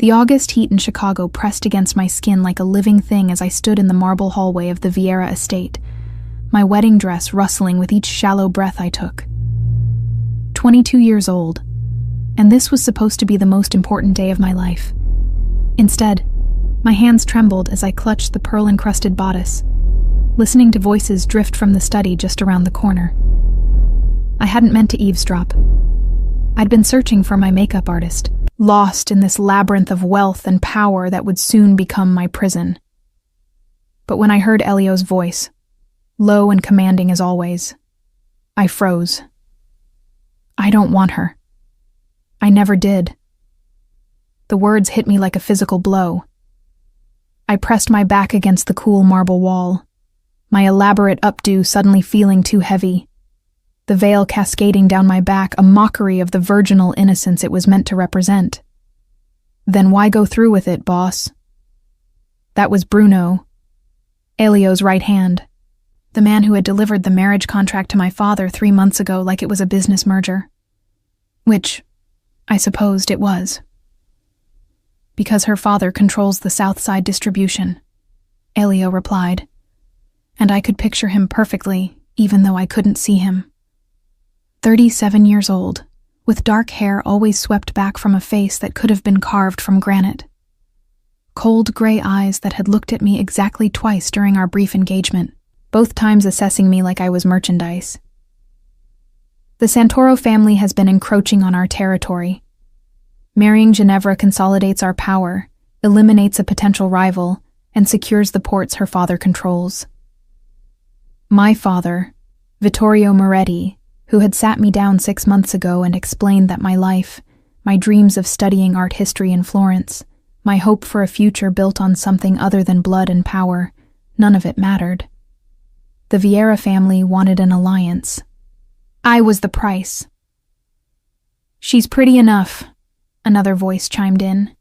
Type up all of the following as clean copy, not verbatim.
The August heat in Chicago pressed against my skin like a living thing as I stood in the marble hallway of the Vieira estate, my wedding dress rustling with each shallow breath I took. 22 years old, and this was supposed to be the most important day of my life. Instead, my hands trembled as I clutched the pearl-encrusted bodice, listening to voices drift from the study just around the corner. I hadn't meant to eavesdrop. I'd been searching for my makeup artist, lost in this labyrinth of wealth and power that would soon become my prison. But when I heard Elio's voice, low and commanding as always, I froze. I don't want her. I never did. The words hit me like a physical blow. I pressed my back against the cool marble wall, my elaborate updo suddenly feeling too heavy, the veil cascading down my back, a mockery of the virginal innocence it was meant to represent. Then why go through with it, boss? That was Bruno, Elio's right hand, the man who had delivered the marriage contract to my father 3 months ago like it was a business merger. Which, I supposed it was. Because her father controls the South Side distribution, Elio replied, and I could picture him perfectly, even though I couldn't see him. 37 years old, with dark hair always swept back from a face that could have been carved from granite. Cold gray eyes that had looked at me exactly twice during our brief engagement, both times assessing me like I was merchandise. The Santoro family has been encroaching on our territory. Marrying Ginevra consolidates our power, eliminates a potential rival, and secures the ports her father controls. My father, Vittorio Moretti, who had sat me down 6 months ago and explained that my life, my dreams of studying art history in Florence, my hope for a future built on something other than blood and power, none of it mattered. The Vieira family wanted an alliance. I was the price. She's pretty enough, another voice chimed in.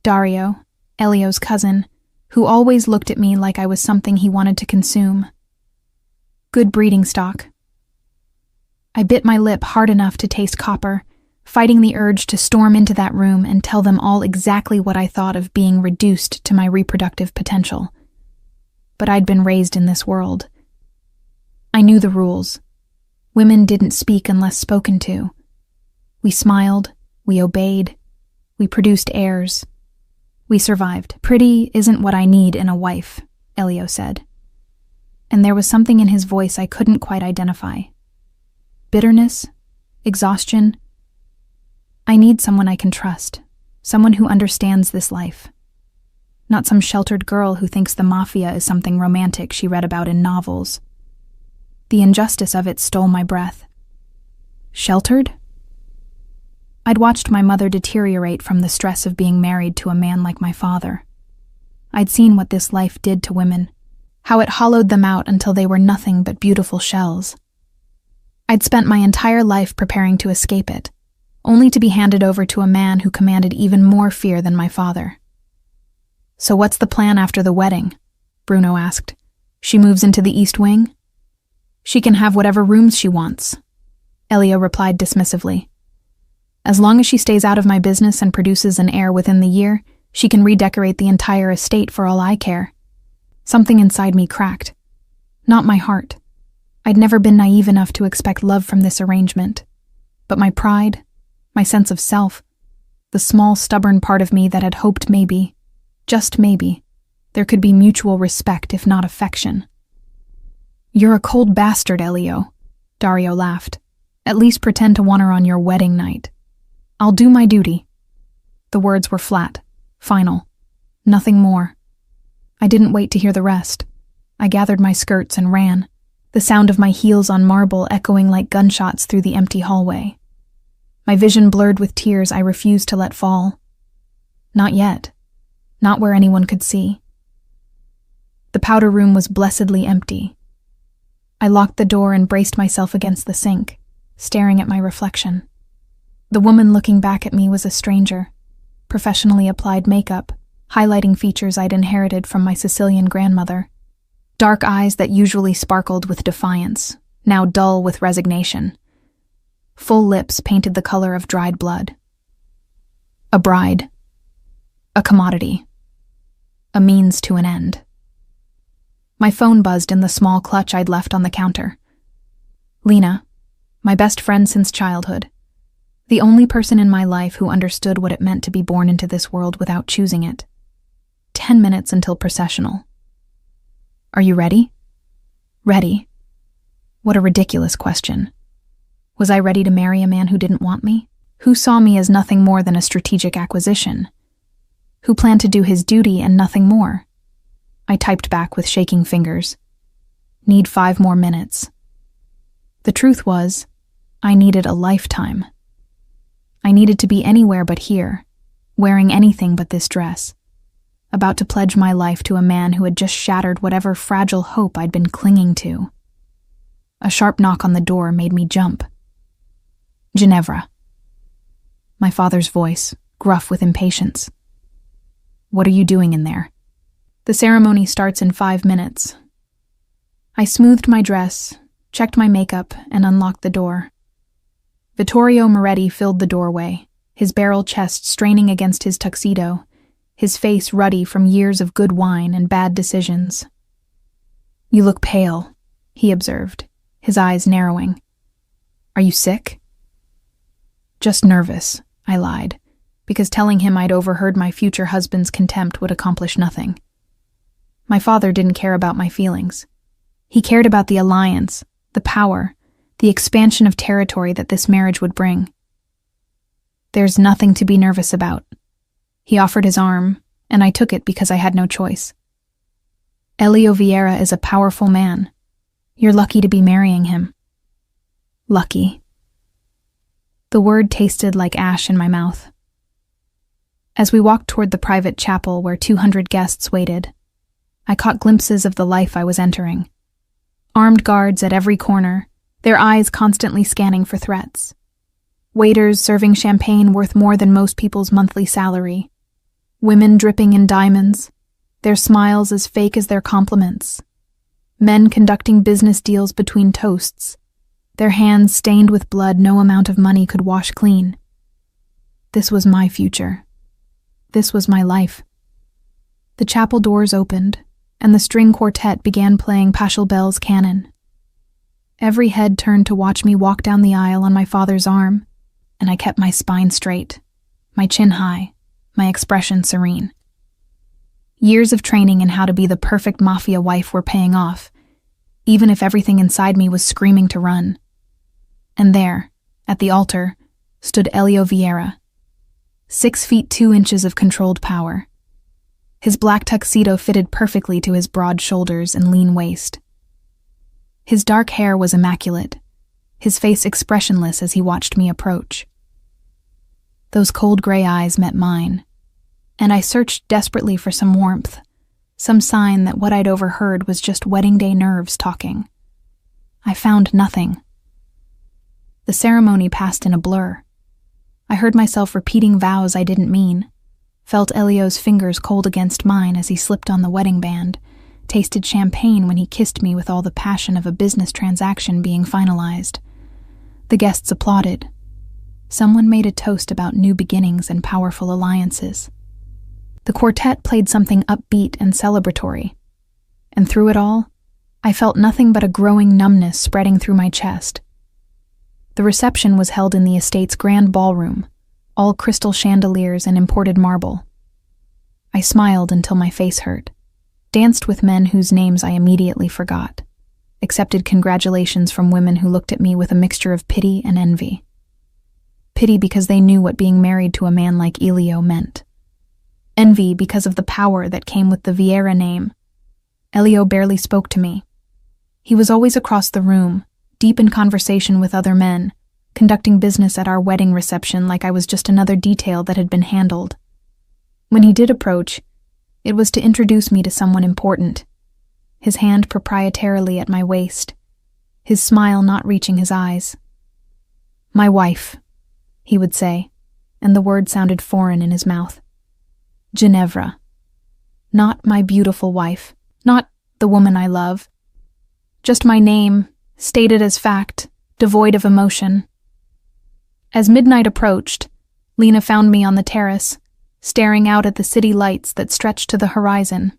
Dario, Elio's cousin, who always looked at me like I was something he wanted to consume. Good breeding stock. I bit my lip hard enough to taste copper, fighting the urge to storm into that room and tell them all exactly what I thought of being reduced to my reproductive potential. But I'd been raised in this world. I knew the rules. Women didn't speak unless spoken to. We smiled, we obeyed, we produced heirs. We survived. Pretty isn't what I need in a wife, Elio said. And there was something in his voice I couldn't quite identify. Bitterness? Exhaustion? I need someone I can trust, someone who understands this life. Not some sheltered girl who thinks the Mafia is something romantic she read about in novels. The injustice of it stole my breath. Sheltered? I'd watched my mother deteriorate from the stress of being married to a man like my father. I'd seen what this life did to women, how it hollowed them out until they were nothing but beautiful shells. I'd spent my entire life preparing to escape it, only to be handed over to a man who commanded even more fear than my father. So what's the plan after the wedding? Bruno asked. She moves into the East Wing? She can have whatever rooms she wants, Elio replied dismissively. As long as she stays out of my business and produces an heir within the year, she can redecorate the entire estate for all I care. Something inside me cracked. Not my heart. I'd never been naive enough to expect love from this arrangement. But my pride, my sense of self, the small, stubborn part of me that had hoped maybe, just maybe, there could be mutual respect if not affection. You're a cold bastard, Elio, Dario laughed. At least pretend to want her on your wedding night. I'll do my duty. The words were flat, final, nothing more. I didn't wait to hear the rest. I gathered my skirts and ran, the sound of my heels on marble echoing like gunshots through the empty hallway. My vision blurred with tears I refused to let fall. Not yet. Not where anyone could see. The powder room was blessedly empty. I locked the door and braced myself against the sink, staring at my reflection. The woman looking back at me was a stranger, professionally applied makeup, highlighting features I'd inherited from my Sicilian grandmother. Dark eyes that usually sparkled with defiance, now dull with resignation. Full lips painted the color of dried blood. A bride. a commodity, a means to an end. My phone buzzed in the small clutch I'd left on the counter. Lena, my best friend since childhood, the only person in my life who understood what it meant to be born into this world without choosing it. 10 minutes until processional. Are you ready? Ready? What a ridiculous question. Was I ready to marry a man who didn't want me? Who saw me as nothing more than a strategic acquisition? Who planned to do his duty and nothing more? I typed back with shaking fingers. Need 5 more minutes. The truth was, I needed a lifetime. I needed to be anywhere but here, wearing anything but this dress, about to pledge my life to a man who had just shattered whatever fragile hope I'd been clinging to. A sharp knock on the door made me jump. Ginevra. My father's voice, gruff with impatience. What are you doing in there? The ceremony starts in 5 minutes. I smoothed my dress, checked my makeup, and unlocked the door. Vittorio Moretti filled the doorway, his barrel chest straining against his tuxedo, his face ruddy from years of good wine and bad decisions. You look pale, he observed, his eyes narrowing. Are you sick? Just nervous, I lied, because telling him I'd overheard my future husband's contempt would accomplish nothing. My father didn't care about my feelings. He cared about the alliance, the power, the expansion of territory that this marriage would bring. There's nothing to be nervous about. He offered his arm, and I took it because I had no choice. Elio Vieira is a powerful man. You're lucky to be marrying him. Lucky. The word tasted like ash in my mouth. As we walked toward the private chapel where 200 guests waited, I caught glimpses of the life I was entering. Armed guards at every corner, their eyes constantly scanning for threats. Waiters serving champagne worth more than most people's monthly salary. Women dripping in diamonds, their smiles as fake as their compliments. Men conducting business deals between toasts, their hands stained with blood no amount of money could wash clean. This was my future. This was my life. The chapel doors opened, and the string quartet began playing Pachelbel's canon. Every head turned to watch me walk down the aisle on my father's arm, and I kept my spine straight, my chin high, my expression serene. Years of training in how to be the perfect Mafia wife were paying off, even if everything inside me was screaming to run. And there, at the altar, stood Elio Vieira, 6 feet 2 inches of controlled power. His black tuxedo fitted perfectly to his broad shoulders and lean waist. His dark hair was immaculate, his face expressionless as he watched me approach. Those cold gray eyes met mine, and I searched desperately for some warmth, some sign that what I'd overheard was just wedding day nerves talking. I found nothing. The ceremony passed in a blur. I heard myself repeating vows I didn't mean, felt Elio's fingers cold against mine as he slipped on the wedding band, tasted champagne when he kissed me with all the passion of a business transaction being finalized. The guests applauded. Someone made a toast about new beginnings and powerful alliances. The quartet played something upbeat and celebratory, and through it all, I felt nothing but a growing numbness spreading through my chest. The reception was held in the estate's grand ballroom, all crystal chandeliers and imported marble. I smiled until my face hurt, danced with men whose names I immediately forgot, accepted congratulations from women who looked at me with a mixture of pity and envy. Pity because they knew what being married to a man like Elio meant. Envy because of the power that came with the Vieira name. Elio barely spoke to me. He was always across the room, deep in conversation with other men, conducting business at our wedding reception like I was just another detail that had been handled. When he did approach, it was to introduce me to someone important, his hand proprietarily at my waist, his smile not reaching his eyes. My wife, he would say, and the word sounded foreign in his mouth. Ginevra. Not my beautiful wife, not the woman I love. Just my name, stated as fact, devoid of emotion. As midnight approached, Lena found me on the terrace, staring out at the city lights that stretched to the horizon.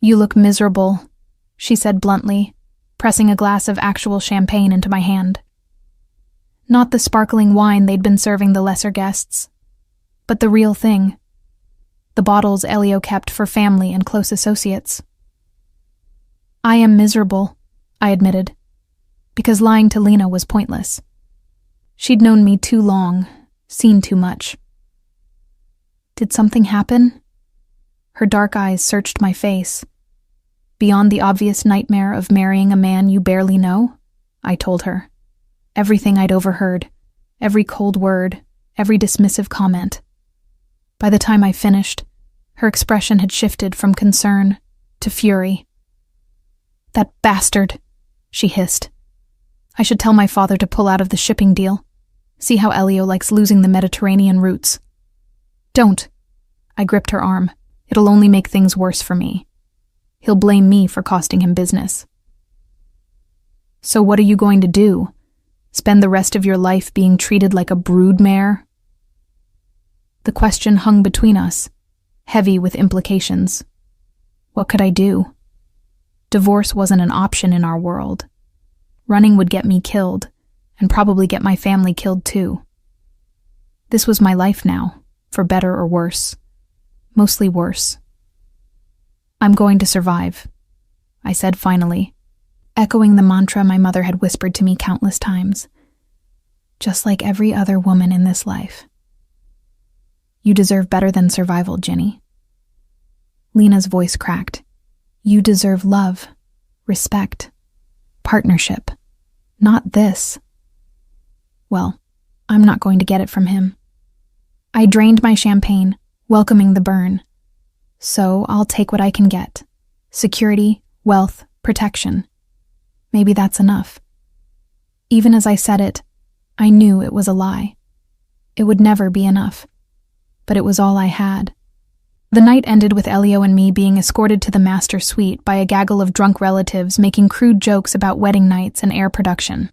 "You look miserable," she said bluntly, pressing a glass of actual champagne into my hand. Not the sparkling wine they'd been serving the lesser guests, but the real thing. The bottles Elio kept for family and close associates. "I am miserable," I admitted, because lying to Lena was pointless. She'd known me too long, seen too much. "Did something happen?" Her dark eyes searched my face. "Beyond the obvious nightmare of marrying a man you barely know?" I told her. Everything I'd overheard, every cold word, every dismissive comment. By the time I finished, her expression had shifted from concern to fury. "That bastard," she hissed. "I should tell my father to pull out of the shipping deal. See how Elio likes losing the Mediterranean routes." "Don't." I gripped her arm. "It'll only make things worse for me. He'll blame me for costing him business." "So what are you going to do? Spend the rest of your life being treated like a broodmare?" The question hung between us, heavy with implications. What could I do? Divorce wasn't an option in our world. Running would get me killed, and probably get my family killed too. This was my life now, for better or worse. Mostly worse. "I'm going to survive," I said finally, echoing the mantra my mother had whispered to me countless times. "Just like every other woman in this life." "You deserve better than survival, Ginny." Lena's voice cracked. "You deserve love, respect, partnership. Not this." Well, I'm not going to get it from him. I drained my champagne, welcoming the burn. So I'll take what I can get. Security, wealth, protection. Maybe that's enough. Even as I said it, I knew it was a lie. It would never be enough. But it was all I had. The night ended with Elio and me being escorted to the master suite by a gaggle of drunk relatives making crude jokes about wedding nights and air production.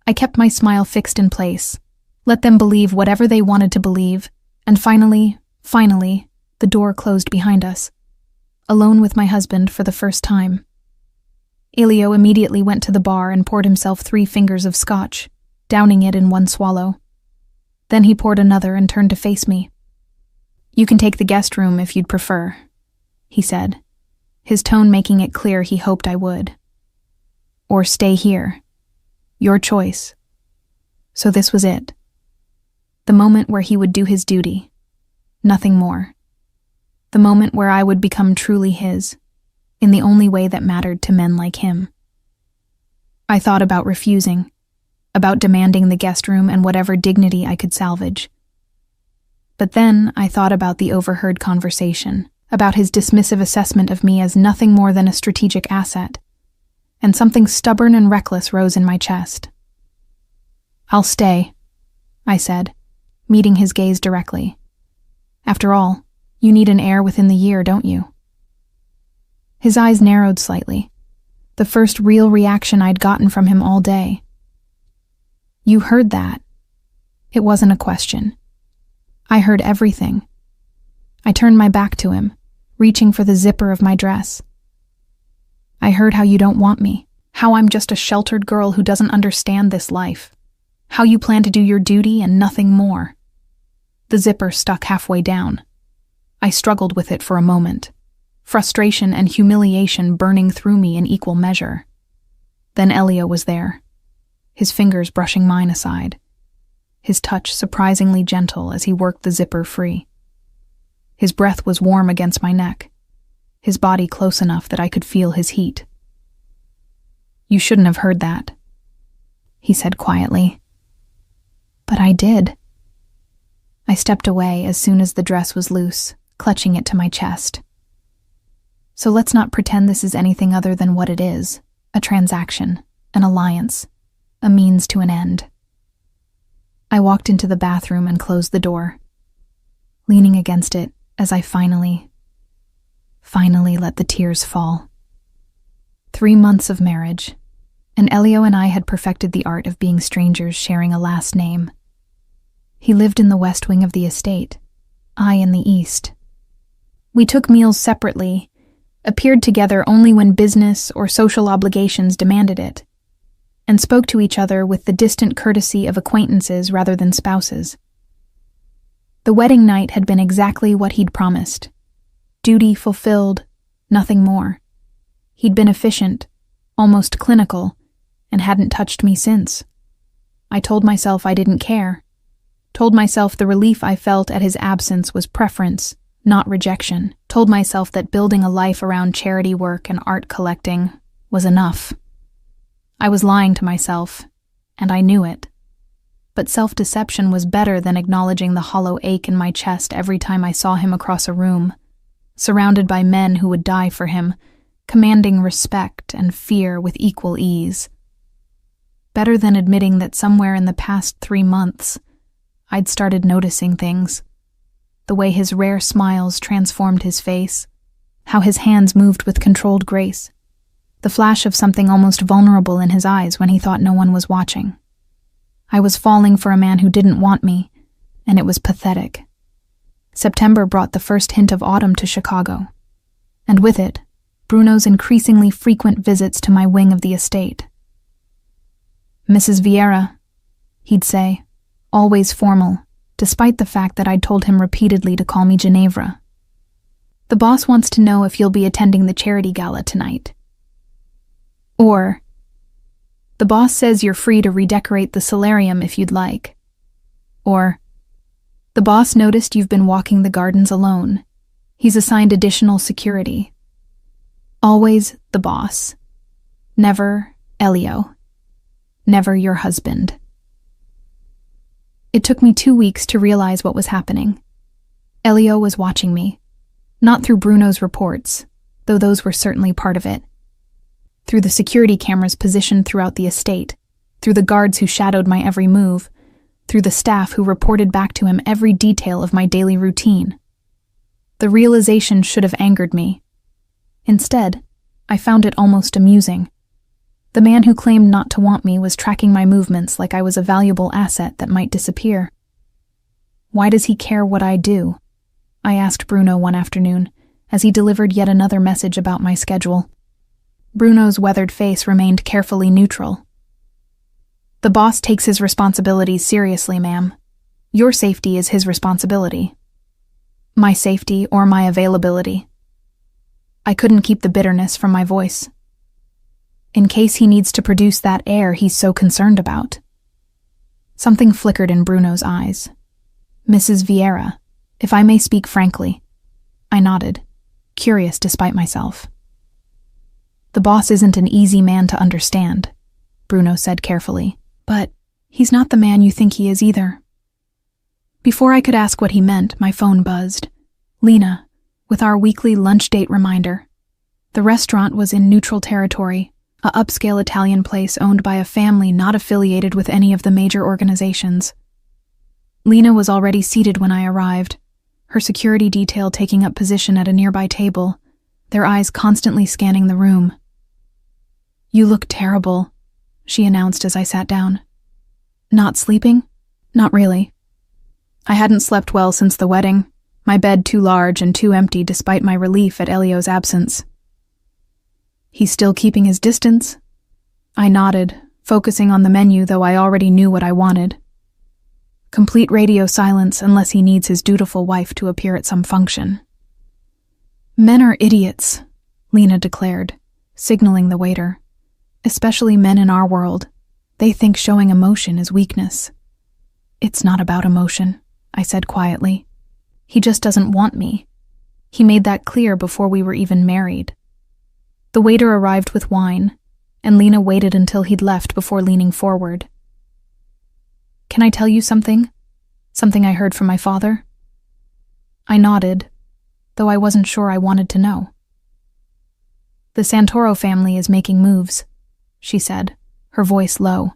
I kept my smile fixed in place, let them believe whatever they wanted to believe, and finally, the door closed behind us, alone with my husband for the first time. Elio immediately went to the bar and poured himself 3 fingers of scotch, downing it in one swallow. Then he poured another and turned to face me. "You can take the guest room if you'd prefer," he said, his tone making it clear he hoped I would. "Or stay here. Your choice." So this was it. The moment where he would do his duty. Nothing more. The moment where I would become truly his, in the only way that mattered to men like him. I thought about refusing, about demanding the guest room and whatever dignity I could salvage. But then I thought about the overheard conversation, about his dismissive assessment of me as nothing more than a strategic asset, and something stubborn and reckless rose in my chest. "I'll stay," I said, meeting his gaze directly. "After all, you need an heir within the year, don't you?" His eyes narrowed slightly, the first real reaction I'd gotten from him all day. "You heard that." It wasn't a question. I heard everything. I turned my back to him, reaching for the zipper of my dress. "I heard how you don't want me, how I'm just a sheltered girl who doesn't understand this life, how you plan to do your duty and nothing more." The zipper stuck halfway down. I struggled with it for a moment, frustration and humiliation burning through me in equal measure. Then Elio was there, his fingers brushing mine aside, his touch surprisingly gentle as he worked the zipper free. His breath was warm against my neck, his body close enough that I could feel his heat. "You shouldn't have heard that," he said quietly. But I did. I stepped away as soon as the dress was loose, clutching it to my chest. So let's not pretend this is anything other than what it is, a transaction, an alliance, a means to an end. I walked into the bathroom and closed the door, leaning against it as I finally let the tears fall. 3 months of marriage, and Elio and I had perfected the art of being strangers sharing a last name. He lived in the west wing of the estate, I in the east. We took meals separately, appeared together only when business or social obligations demanded it, and spoke to each other with the distant courtesy of acquaintances rather than spouses. The wedding night had been exactly what he'd promised. Duty fulfilled, nothing more. He'd been efficient, almost clinical, and hadn't touched me since. I told myself I didn't care. Told myself the relief I felt at his absence was preference, not rejection. Told myself that building a life around charity work and art collecting was enough. I was lying to myself, and I knew it. But self-deception was better than acknowledging the hollow ache in my chest every time I saw him across a room, surrounded by men who would die for him, commanding respect and fear with equal ease. Better than admitting that somewhere in the past 3 months, I'd started noticing things. The way his rare smiles transformed his face, how his hands moved with controlled grace, the flash of something almost vulnerable in his eyes when he thought no one was watching. I was falling for a man who didn't want me, and it was pathetic. September brought the first hint of autumn to Chicago, and with it, Bruno's increasingly frequent visits to my wing of the estate. "Mrs. Vieira," he'd say, always formal, despite the fact that I'd told him repeatedly to call me Ginevra. "The boss wants to know if you'll be attending the charity gala tonight." Or, "The boss says you're free to redecorate the solarium if you'd like." Or, "The boss noticed you've been walking the gardens alone. He's assigned additional security." Always the boss. Never Elio. Never your husband. It took me 2 weeks to realize what was happening. Elio was watching me. Not through Bruno's reports, though those were certainly part of it. Through the security cameras positioned throughout the estate, through the guards who shadowed my every move, through the staff who reported back to him every detail of my daily routine. The realization should have angered me. Instead, I found it almost amusing. The man who claimed not to want me was tracking my movements like I was a valuable asset that might disappear. "Why does he care what I do?" I asked Bruno one afternoon, as he delivered yet another message about my schedule. Bruno's weathered face remained carefully neutral. "The boss takes his responsibilities seriously, ma'am. Your safety is his responsibility. My safety or my availability." I couldn't keep the bitterness from my voice. In case he needs to produce that air he's so concerned about. Something flickered in Bruno's eyes. "Mrs. Vieira, if I may speak frankly." I nodded, curious despite myself. "The boss isn't an easy man to understand," Bruno said carefully. "But he's not the man you think he is either." Before I could ask what he meant, my phone buzzed. Lena, with our weekly lunch date reminder. The restaurant was in neutral territory, a upscale Italian place owned by a family not affiliated with any of the major organizations. Lena was already seated when I arrived, her security detail taking up position at a nearby table, their eyes constantly scanning the room. "You look terrible," she announced as I sat down. "Not sleeping?" "Not really. I hadn't slept well since the wedding, my bed too large and too empty despite my relief at Elio's absence." "He's still keeping his distance?" I nodded, focusing on the menu though I already knew what I wanted. Complete radio silence unless he needs his dutiful wife to appear at some function. "Men are idiots," Lena declared, signaling the waiter. "Especially men in our world. They think showing emotion is weakness." "It's not about emotion," I said quietly. "He just doesn't want me. He made that clear before we were even married." The waiter arrived with wine, and Lena waited until he'd left before leaning forward. "Can I tell you something? Something I heard from my father?" I nodded, though I wasn't sure I wanted to know. "The Santoro family is making moves," she said, her voice low.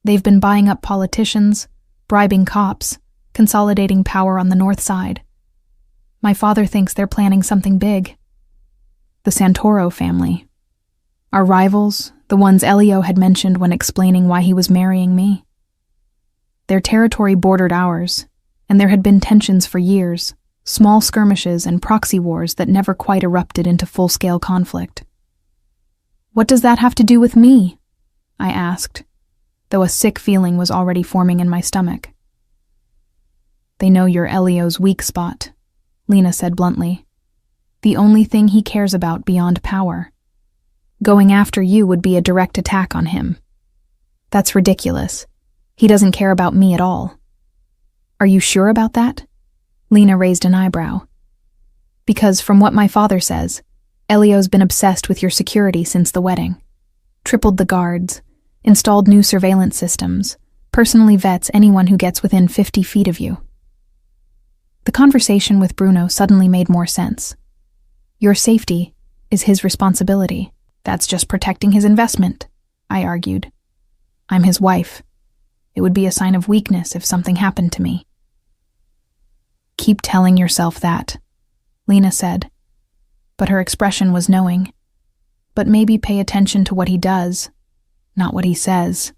"They've been buying up politicians, bribing cops, consolidating power on the north side. My father thinks they're planning something big." The Santoro family. Our rivals, the ones Elio had mentioned when explaining why he was marrying me. Their territory bordered ours, and there had been tensions for years, small skirmishes and proxy wars that never quite erupted into full-scale conflict. "What does that have to do with me?" I asked, though a sick feeling was already forming in my stomach. "They know you're Elio's weak spot," Lena said bluntly. "The only thing he cares about beyond power. Going after you would be a direct attack on him. That's ridiculous. He doesn't care about me at all." "Are you sure about that?" Lena raised an eyebrow. "Because from what my father says, Elio's been obsessed with your security since the wedding. Tripled the guards, installed new surveillance systems, personally vets anyone who gets within 50 feet of you." The conversation with Bruno suddenly made more sense. Your safety is his responsibility. That's just protecting his investment, I argued. I'm his wife. It would be a sign of weakness if something happened to me. "Keep telling yourself that," Lena said, but her expression was knowing. "But maybe pay attention to what he does, not what he says."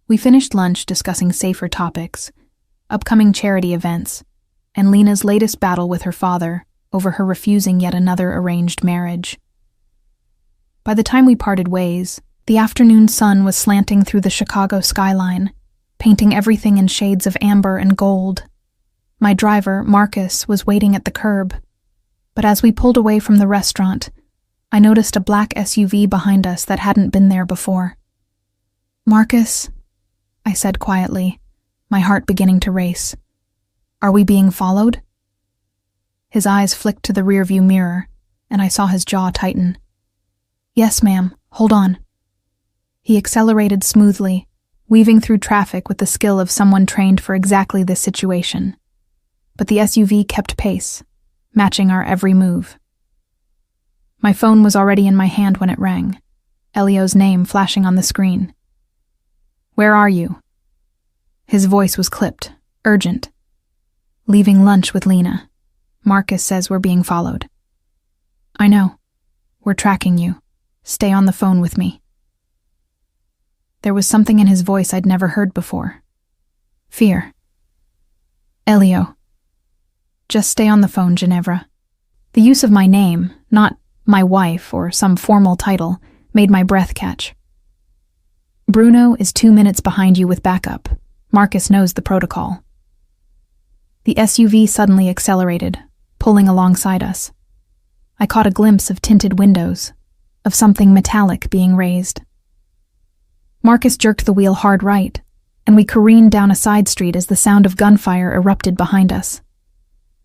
We finished lunch discussing safer topics, upcoming charity events, and Lena's latest battle with her father over her refusing yet another arranged marriage. By the time we parted ways, the afternoon sun was slanting through the Chicago skyline, painting everything in shades of amber and gold. My driver, Marcus, was waiting at the curb, but as we pulled away from the restaurant, I noticed a black SUV behind us that hadn't been there before. "Marcus," I said quietly, my heart beginning to race. "Are we being followed?" His eyes flicked to the rearview mirror, and I saw his jaw tighten. "Yes, ma'am. Hold on." He accelerated smoothly, weaving through traffic with the skill of someone trained for exactly this situation. But the SUV kept pace, matching our every move. My phone was already in my hand when it rang, Elio's name flashing on the screen. "Where are you?" His voice was clipped, urgent. "Leaving lunch with Lena. Marcus says we're being followed." "I know. We're tracking you. Stay on the phone with me." There was something in his voice I'd never heard before. Fear. "Elio." "Just stay on the phone, Ginevra." The use of my name, not my wife or some formal title, made my breath catch. "Bruno is 2 minutes behind you with backup. Marcus knows the protocol." The SUV suddenly accelerated, pulling alongside us. I caught a glimpse of tinted windows, of something metallic being raised. Marcus jerked the wheel hard right, and we careened down a side street as the sound of gunfire erupted behind us.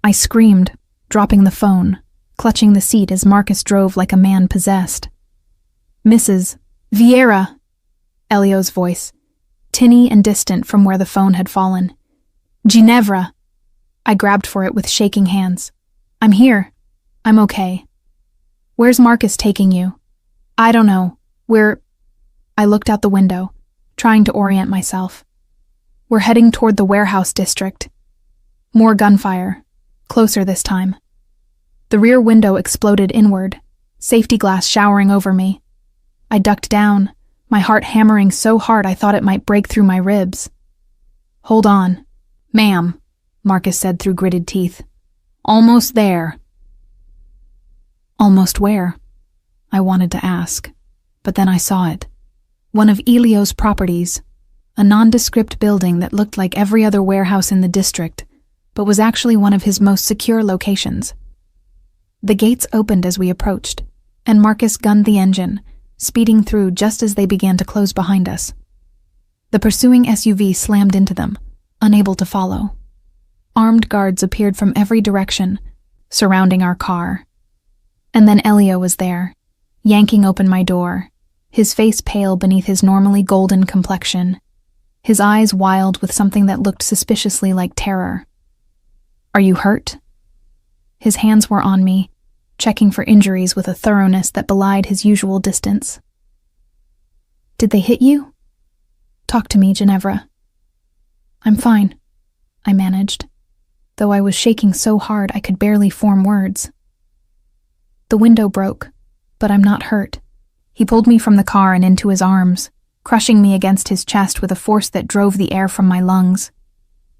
I screamed, dropping the phone, clutching the seat as Marcus drove like a man possessed. "Mrs. Vieira!" Elio's voice, tinny and distant from where the phone had fallen. "Ginevra!" I grabbed for it with shaking hands. "I'm here. I'm okay." "Where's Marcus taking you?" "I don't know. I looked out the window, trying to orient myself. "We're heading toward the warehouse district." More gunfire, closer this time. The rear window exploded inward, safety glass showering over me. I ducked down, my heart hammering so hard I thought it might break through my ribs. "Hold on, ma'am," Marcus said through gritted teeth. "Almost there." Almost where? I wanted to ask, but then I saw it. One of Elio's properties, a nondescript building that looked like every other warehouse in the district, but was actually one of his most secure locations. The gates opened as we approached, and Marcus gunned the engine, speeding through just as they began to close behind us. The pursuing SUV slammed into them, unable to follow. Armed guards appeared from every direction, surrounding our car. And then Elio was there, yanking open my door, his face pale beneath his normally golden complexion, his eyes wild with something that looked suspiciously like terror. "Are you hurt?" His hands were on me, checking for injuries with a thoroughness that belied his usual distance. "Did they hit you?" "Talk to me, Ginevra." "I'm fine," I managed, though I was shaking so hard I could barely form words. "The window broke, but I'm not hurt." He pulled me from the car and into his arms, crushing me against his chest with a force that drove the air from my lungs.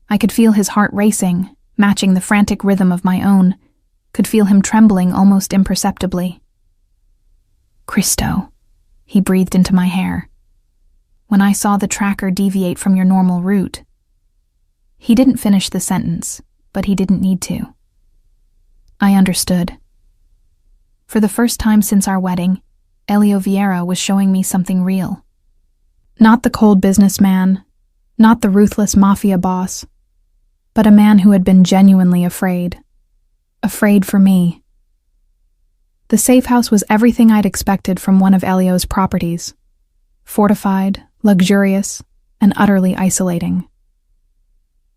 I could feel his heart racing, matching the frantic rhythm of my own, could feel him trembling almost imperceptibly. "Cristo," he breathed into my hair. "When I saw the tracker deviate from your normal route." He didn't finish the sentence, but he didn't need to. I understood. For the first time since our wedding, Elio Vieira was showing me something real. Not the cold businessman, not the ruthless mafia boss, but a man who had been genuinely afraid. Afraid for me. The safe house was everything I'd expected from one of Elio's properties. Fortified, luxurious, and utterly isolating.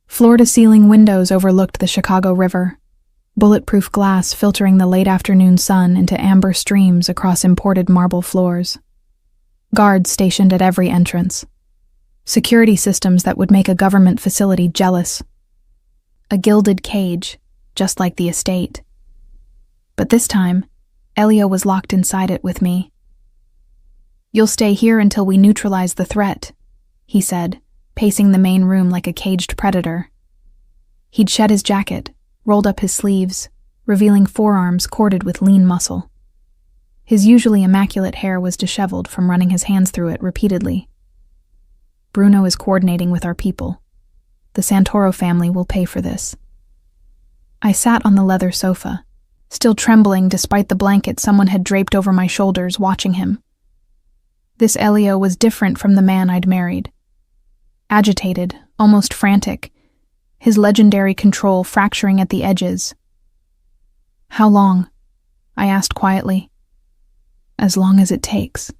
Floor-to-ceiling windows overlooked the Chicago River, bulletproof glass filtering the late afternoon sun into amber streams across imported marble floors. Guards stationed at every entrance. Security systems that would make a government facility jealous. A gilded cage, just like the estate. But this time, Elio was locked inside it with me. "You'll stay here until we neutralize the threat," he said, pacing the main room like a caged predator. He'd shed his jacket, rolled up his sleeves, revealing forearms corded with lean muscle. His usually immaculate hair was disheveled from running his hands through it repeatedly. "Bruno is coordinating with our people. The Santoro family will pay for this." I sat on the leather sofa, still trembling despite the blanket someone had draped over my shoulders, watching him. This Elio was different from the man I'd married. Agitated, almost frantic, his legendary control fracturing at the edges. "How long?" I asked quietly. "As long as it takes."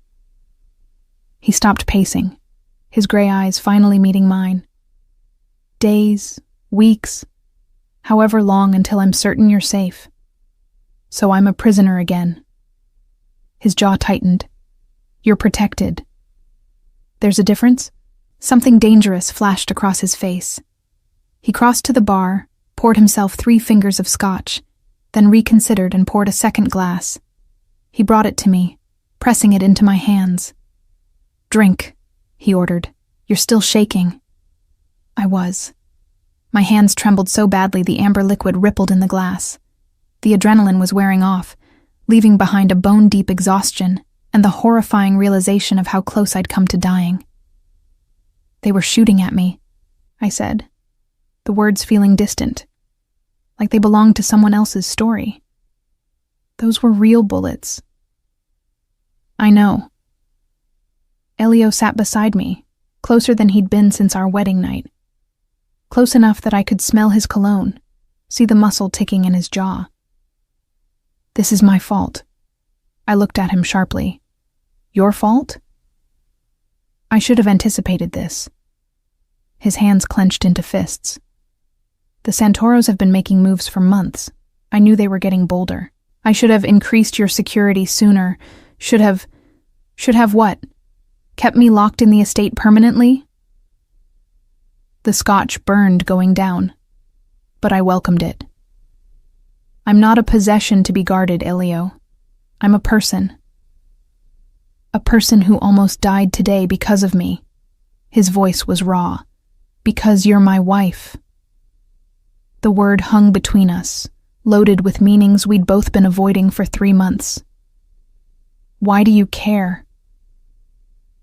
He stopped pacing, his gray eyes finally meeting mine. "Days, weeks, however long until I'm certain you're safe. So I'm a prisoner again." His jaw tightened. "You're protected." "There's a difference?" Something dangerous flashed across his face. He crossed to the bar, poured himself 3 fingers of scotch, then reconsidered and poured a second glass. He brought it to me, pressing it into my hands. "Drink," he ordered. "You're still shaking." I was. My hands trembled so badly the amber liquid rippled in the glass. The adrenaline was wearing off, leaving behind a bone-deep exhaustion and the horrifying realization of how close I'd come to dying. "They were shooting at me," I said, the words feeling distant, like they belonged to someone else's story. "Those were real bullets." "I know." Elio sat beside me, closer than he'd been since our wedding night. Close enough that I could smell his cologne, see the muscle ticking in his jaw. "This is my fault." I looked at him sharply. "Your fault?" I should have anticipated this. His hands clenched into fists. "The Santoros have been making moves for months. I knew they were getting bolder. I should have increased your security sooner. Should have what? Kept me locked in the estate permanently?" The scotch burned going down, but I welcomed it. "I'm not a possession to be guarded, Elio. I'm a person. A person who almost died today because of me." His voice was raw. "Because you're my wife." The word hung between us, loaded with meanings we'd both been avoiding for 3 months. "Why do you care?"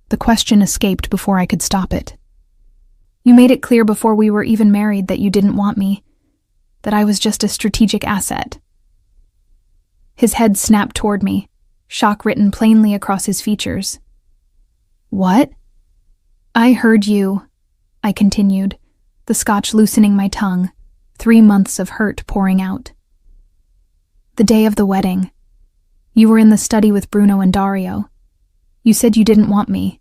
The question escaped before I could stop it. "You made it clear before we were even married that you didn't want me, that I was just a strategic asset." His head snapped toward me, shock written plainly across his features. "What?" "I heard you," I continued, the scotch loosening my tongue, 3 months of hurt pouring out. "The day of the wedding. You were in the study with Bruno and Dario. You said you didn't want me,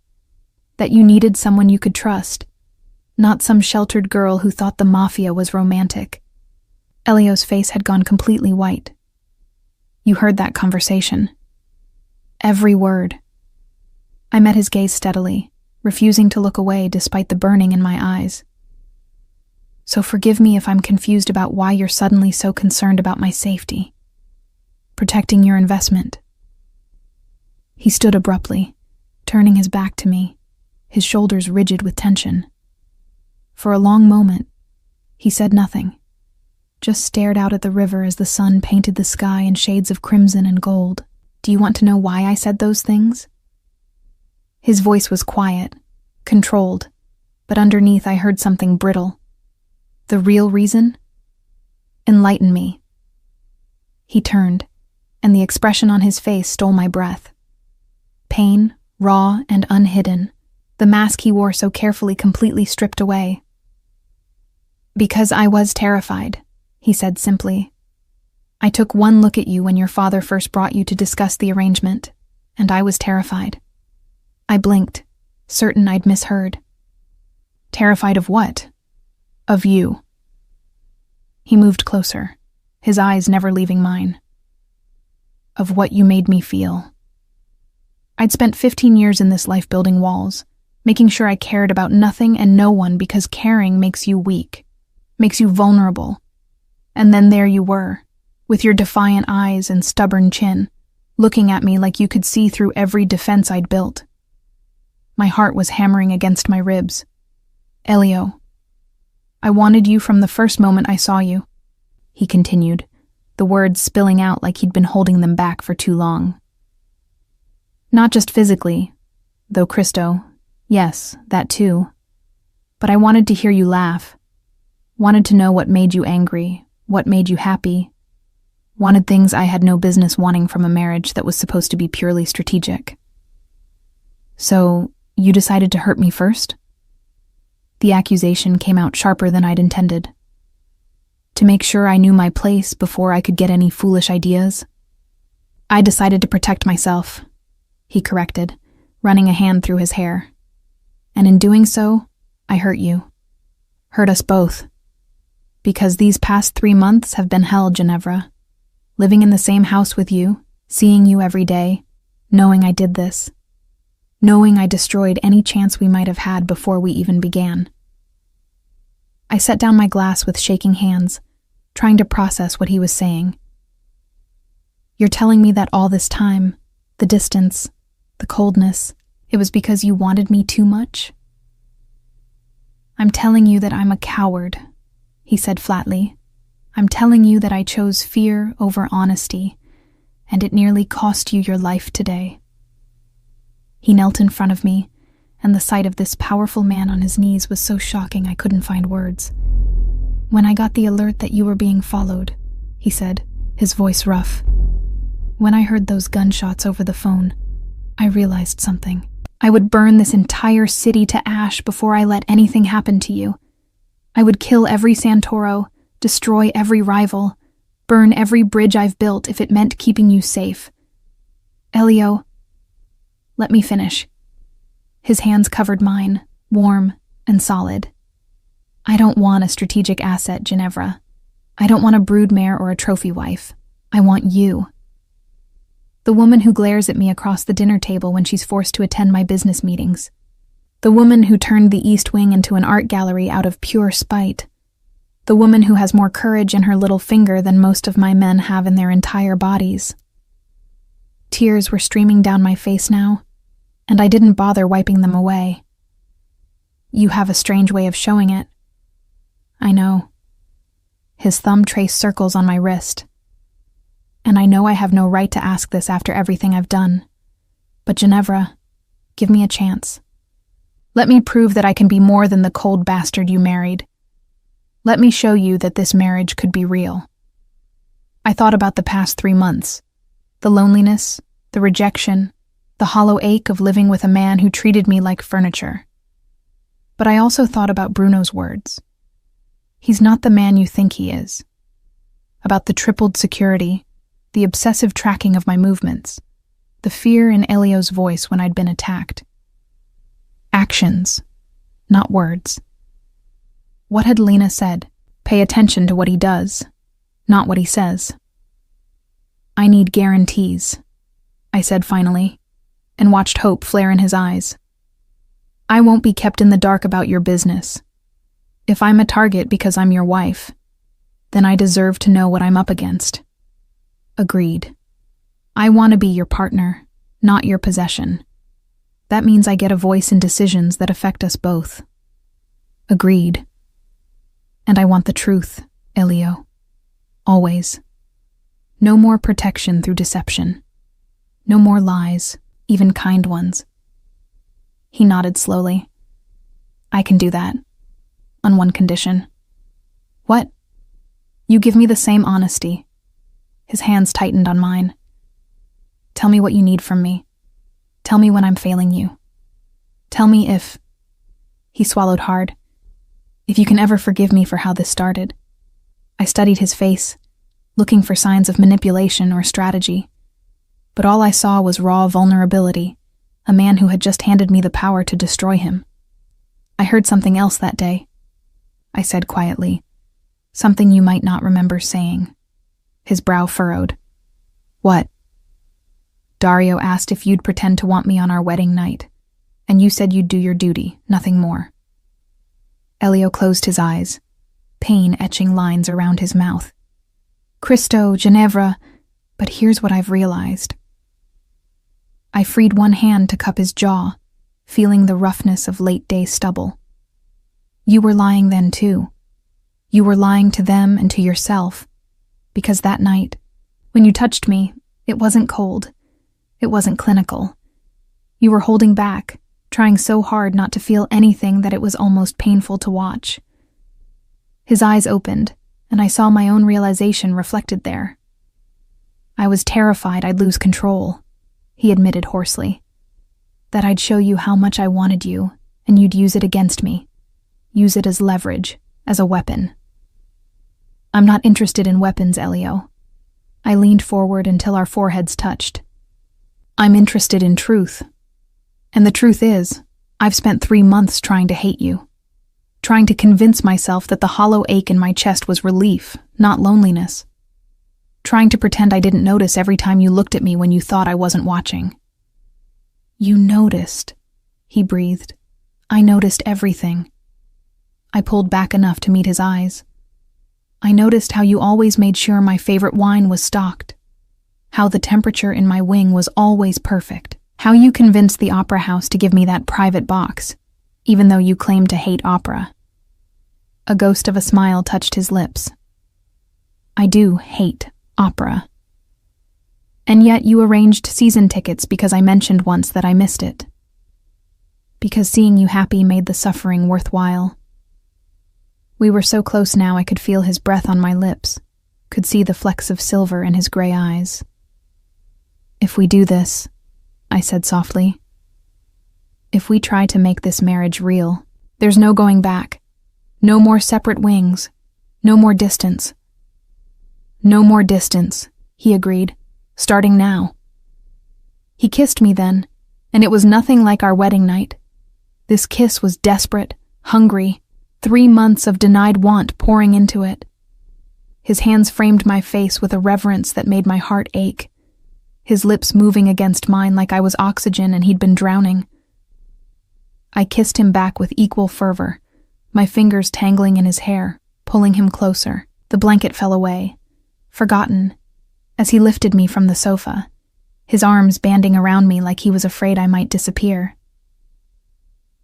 that you needed someone you could trust, not some sheltered girl who thought the Mafia was romantic." Elio's face had gone completely white. "You heard that conversation." "Every word." I met his gaze steadily, refusing to look away despite the burning in my eyes. "So forgive me if I'm confused about why you're suddenly so concerned about my safety. Protecting your investment." He stood abruptly, turning his back to me, his shoulders rigid with tension. For a long moment, He said nothing, just stared out at the river as the sun painted the sky in shades of crimson and gold. Do you want to know why I said those things? His voice was quiet, controlled, but underneath I heard something brittle. The real reason? Enlighten me. He turned, and the expression on his face stole my breath. Pain, raw and unhidden, the mask he wore so carefully completely stripped away. Because I was terrified, he said simply. I took one look at you when your father first brought you to discuss the arrangement, and I was terrified. I blinked, certain I'd misheard. Terrified of what? Of you. He moved closer, his eyes never leaving mine. Of what you made me feel. I'd spent 15 years in this life building walls, making sure I cared about nothing and no one because caring makes you weak, makes you vulnerable. And then there you were, with your defiant eyes and stubborn chin, looking at me like you could see through every defense I'd built. My heart was hammering against my ribs. Elio, I wanted you from the first moment I saw you, he continued, the words spilling out like he'd been holding them back for too long. Not just physically, though Cristo, yes, that too, but I wanted to hear you laugh, wanted to know what made you angry, what made you happy, wanted things I had no business wanting from a marriage that was supposed to be purely strategic. So, you decided to hurt me first? The accusation came out sharper than I'd intended. To make sure I knew my place before I could get any foolish ideas? I decided to protect myself, he corrected, running a hand through his hair. And in doing so, I hurt you. Hurt us both. Because these past 3 months have been hell, Ginevra. Living in the same house with you, seeing you every day, knowing I did this. Knowing I destroyed any chance we might have had before we even began. I set down my glass with shaking hands, trying to process what he was saying. You're telling me that all this time, the distance, the coldness, it was because you wanted me too much? I'm telling you that I'm a coward, he said flatly. I'm telling you that I chose fear over honesty, and it nearly cost you your life today. He knelt in front of me, and the sight of this powerful man on his knees was so shocking I couldn't find words. When I got the alert that you were being followed, he said, his voice rough. When I heard those gunshots over the phone, I realized something. I would burn this entire city to ash before I let anything happen to you. I would kill every Santoro, destroy every rival, burn every bridge I've built if it meant keeping you safe. Elio, let me finish. His hands covered mine, warm and solid. I don't want a strategic asset, Ginevra. I don't want a broodmare or a trophy wife. I want you. The woman who glares at me across the dinner table when she's forced to attend my business meetings. The woman who turned the East Wing into an art gallery out of pure spite. The woman who has more courage in her little finger than most of my men have in their entire bodies. Tears were streaming down my face now, and I didn't bother wiping them away. You have a strange way of showing it. I know. His thumb traced circles on my wrist. And I know I have no right to ask this after everything I've done. But Ginevra, give me a chance. Let me prove that I can be more than the cold bastard you married. Let me show you that this marriage could be real. I thought about the past 3 months. The loneliness, the rejection, the hollow ache of living with a man who treated me like furniture. But I also thought about Bruno's words. He's not the man you think he is. About the tripled security, the obsessive tracking of my movements, the fear in Elio's voice when I'd been attacked. Actions, not words. What had Lena said? Pay attention to what he does, not what he says. I need guarantees, I said finally, and watched hope flare in his eyes. I won't be kept in the dark about your business. If I'm a target because I'm your wife, then I deserve to know what I'm up against. Agreed. I want to be your partner, not your possession. That means I get a voice in decisions that affect us both. Agreed. And I want the truth, Elio. Always. No more protection through deception. No more lies, even kind ones. He nodded slowly. I can do that. On one condition. What? You give me the same honesty. His hands tightened on mine. Tell me what you need from me. Tell me when I'm failing you. Tell me if... He swallowed hard. If you can ever forgive me for how this started. I studied his face, looking for signs of manipulation or strategy. But all I saw was raw vulnerability, a man who had just handed me the power to destroy him. I heard something else that day, I said quietly. Something you might not remember saying. His brow furrowed. What? Dario asked if you'd pretend to want me on our wedding night, and you said you'd do your duty, nothing more. Elio closed his eyes, pain etching lines around his mouth. Cristo, Ginevra, but here's what I've realized. I freed one hand to cup his jaw, feeling the roughness of late-day stubble. You were lying then, too. You were lying to them and to yourself, because that night, when you touched me, it wasn't cold. It wasn't clinical. You were holding back, trying so hard not to feel anything that it was almost painful to watch. His eyes opened, and I saw my own realization reflected there. I was terrified I'd lose control, he admitted hoarsely. That I'd show you how much I wanted you, and you'd use it against me. Use it as leverage, as a weapon. I'm not interested in weapons, Elio. I leaned forward until our foreheads touched. I'm interested in truth. And the truth is, I've spent 3 months trying to hate you. Trying to convince myself that the hollow ache in my chest was relief, not loneliness. Trying to pretend I didn't notice every time you looked at me when you thought I wasn't watching. You noticed, he breathed. I noticed everything. I pulled back enough to meet his eyes. I noticed how you always made sure my favorite wine was stocked. How the temperature in my wing was always perfect. How you convinced the opera house to give me that private box, even though you claimed to hate opera. A ghost of a smile touched his lips. I do hate opera. And yet you arranged season tickets because I mentioned once that I missed it. Because seeing you happy made the suffering worthwhile. We were so close now I could feel his breath on my lips, could see the flecks of silver in his gray eyes. If we do this, I said softly, if we try to make this marriage real, there's no going back. No more separate wings. No more distance. No more distance, he agreed, starting now. He kissed me then, and it was nothing like our wedding night. This kiss was desperate, hungry, 3 months of denied want pouring into it. His hands framed my face with a reverence that made my heart ache, his lips moving against mine like I was oxygen and he'd been drowning. I kissed him back with equal fervor, my fingers tangling in his hair, pulling him closer. The blanket fell away, forgotten, as he lifted me from the sofa, his arms banding around me like he was afraid I might disappear.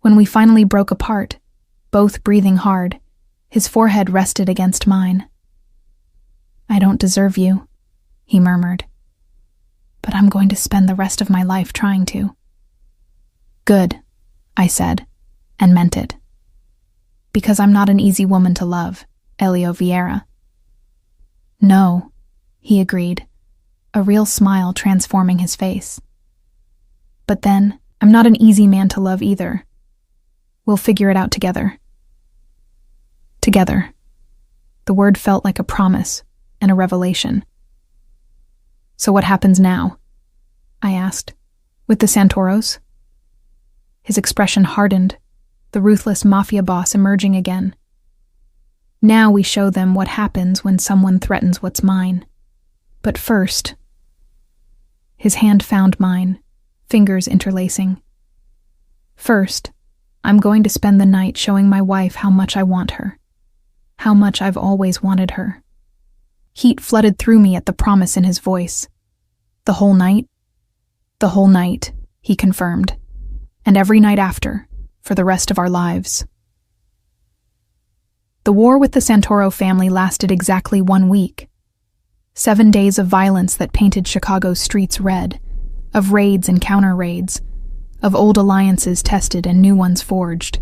When we finally broke apart, both breathing hard, his forehead rested against mine. I don't deserve you, he murmured, but I'm going to spend the rest of my life trying to. Good, I said, and meant it. Because I'm not an easy woman to love, Elio Vieira. No, he agreed, a real smile transforming his face. But then, I'm not an easy man to love either. We'll figure it out together. Together. The word felt like a promise and a revelation. So what happens now? I asked. With the Santoros? His expression hardened, the ruthless Mafia boss emerging again. Now we show them what happens when someone threatens what's mine. But first... His hand found mine, fingers interlacing. First, I'm going to spend the night showing my wife how much I want her. How much I've always wanted her. Heat flooded through me at the promise in his voice. The whole night? The whole night, he confirmed. And every night after, for the rest of our lives. The war with the Santoro family lasted exactly 1 week. 7 days of violence that painted Chicago's streets red, of raids and counter-raids, of old alliances tested and new ones forged.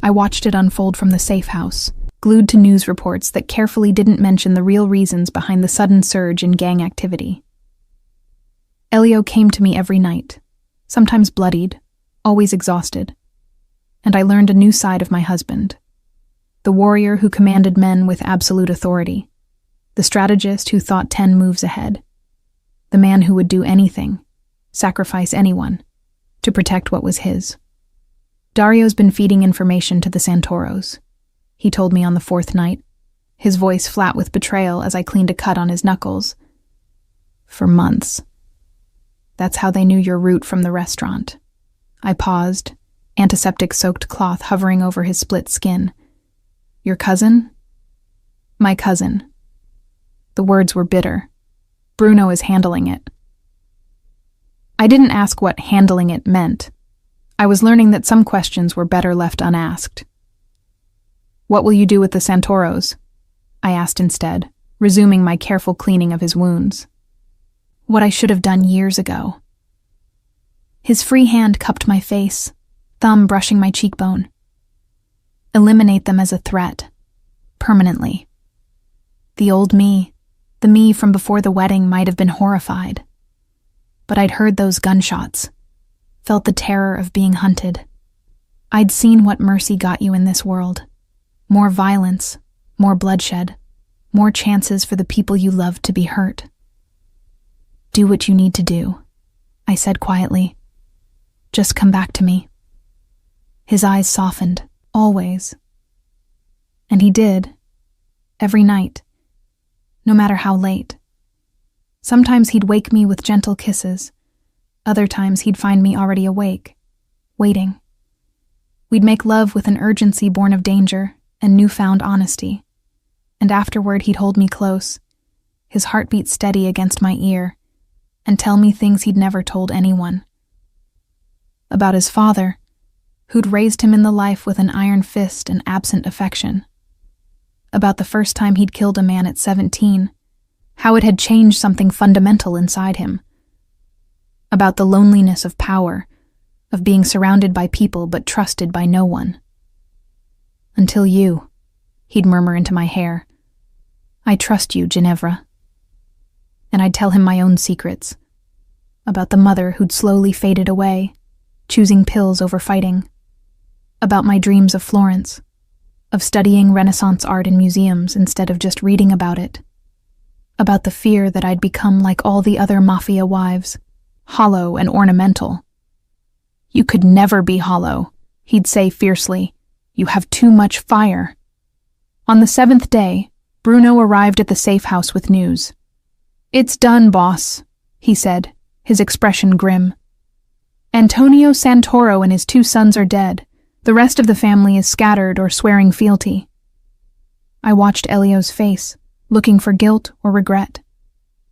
I watched it unfold from the safe house, glued to news reports that carefully didn't mention the real reasons behind the sudden surge in gang activity. Elio came to me every night, sometimes bloodied, always exhausted, and I learned a new side of my husband. The warrior who commanded men with absolute authority, the strategist who thought 10 moves ahead, the man who would do anything, sacrifice anyone, to protect what was his. Dario's been feeding information to the Santoros, he told me on the 4th night, his voice flat with betrayal as I cleaned a cut on his knuckles. For months. That's how they knew your route from the restaurant. I paused, antiseptic-soaked cloth hovering over his split skin. Your cousin? My cousin. The words were bitter. Bruno is handling it. I didn't ask what handling it meant. I was learning that some questions were better left unasked. What will you do with the Santoros? I asked instead, resuming my careful cleaning of his wounds. What I should have done years ago. His free hand cupped my face, thumb brushing my cheekbone. Eliminate them as a threat. Permanently. The old me, the me from before the wedding, might have been horrified. But I'd heard those gunshots, felt the terror of being hunted. I'd seen what mercy got you in this world. More violence, more bloodshed, more chances for the people you loved to be hurt. Do what you need to do, I said quietly. Just come back to me. His eyes softened, always. And he did, every night, no matter how late. Sometimes he'd wake me with gentle kisses. Other times he'd find me already awake, waiting. We'd make love with an urgency born of danger and newfound honesty. And afterward he'd hold me close, his heartbeat steady against my ear, and tell me things he'd never told anyone. About his father, who'd raised him in the life with an iron fist and absent affection. About the first time he'd killed a man at 17, how it had changed something fundamental inside him. About the loneliness of power, of being surrounded by people but trusted by no one. Until you, he'd murmur into my hair. I trust you, Ginevra. And I'd tell him my own secrets. About the mother who'd slowly faded away, choosing pills over fighting. About my dreams of Florence, of studying Renaissance art in museums instead of just reading about it. About the fear that I'd become like all the other Mafia wives, hollow and ornamental. You could never be hollow, he'd say fiercely. You have too much fire. On the 7th day, Bruno arrived at the safe house with news. It's done, boss, he said, his expression grim. Antonio Santoro and his 2 sons are dead. The rest of the family is scattered or swearing fealty. I watched Elio's face, looking for guilt or regret.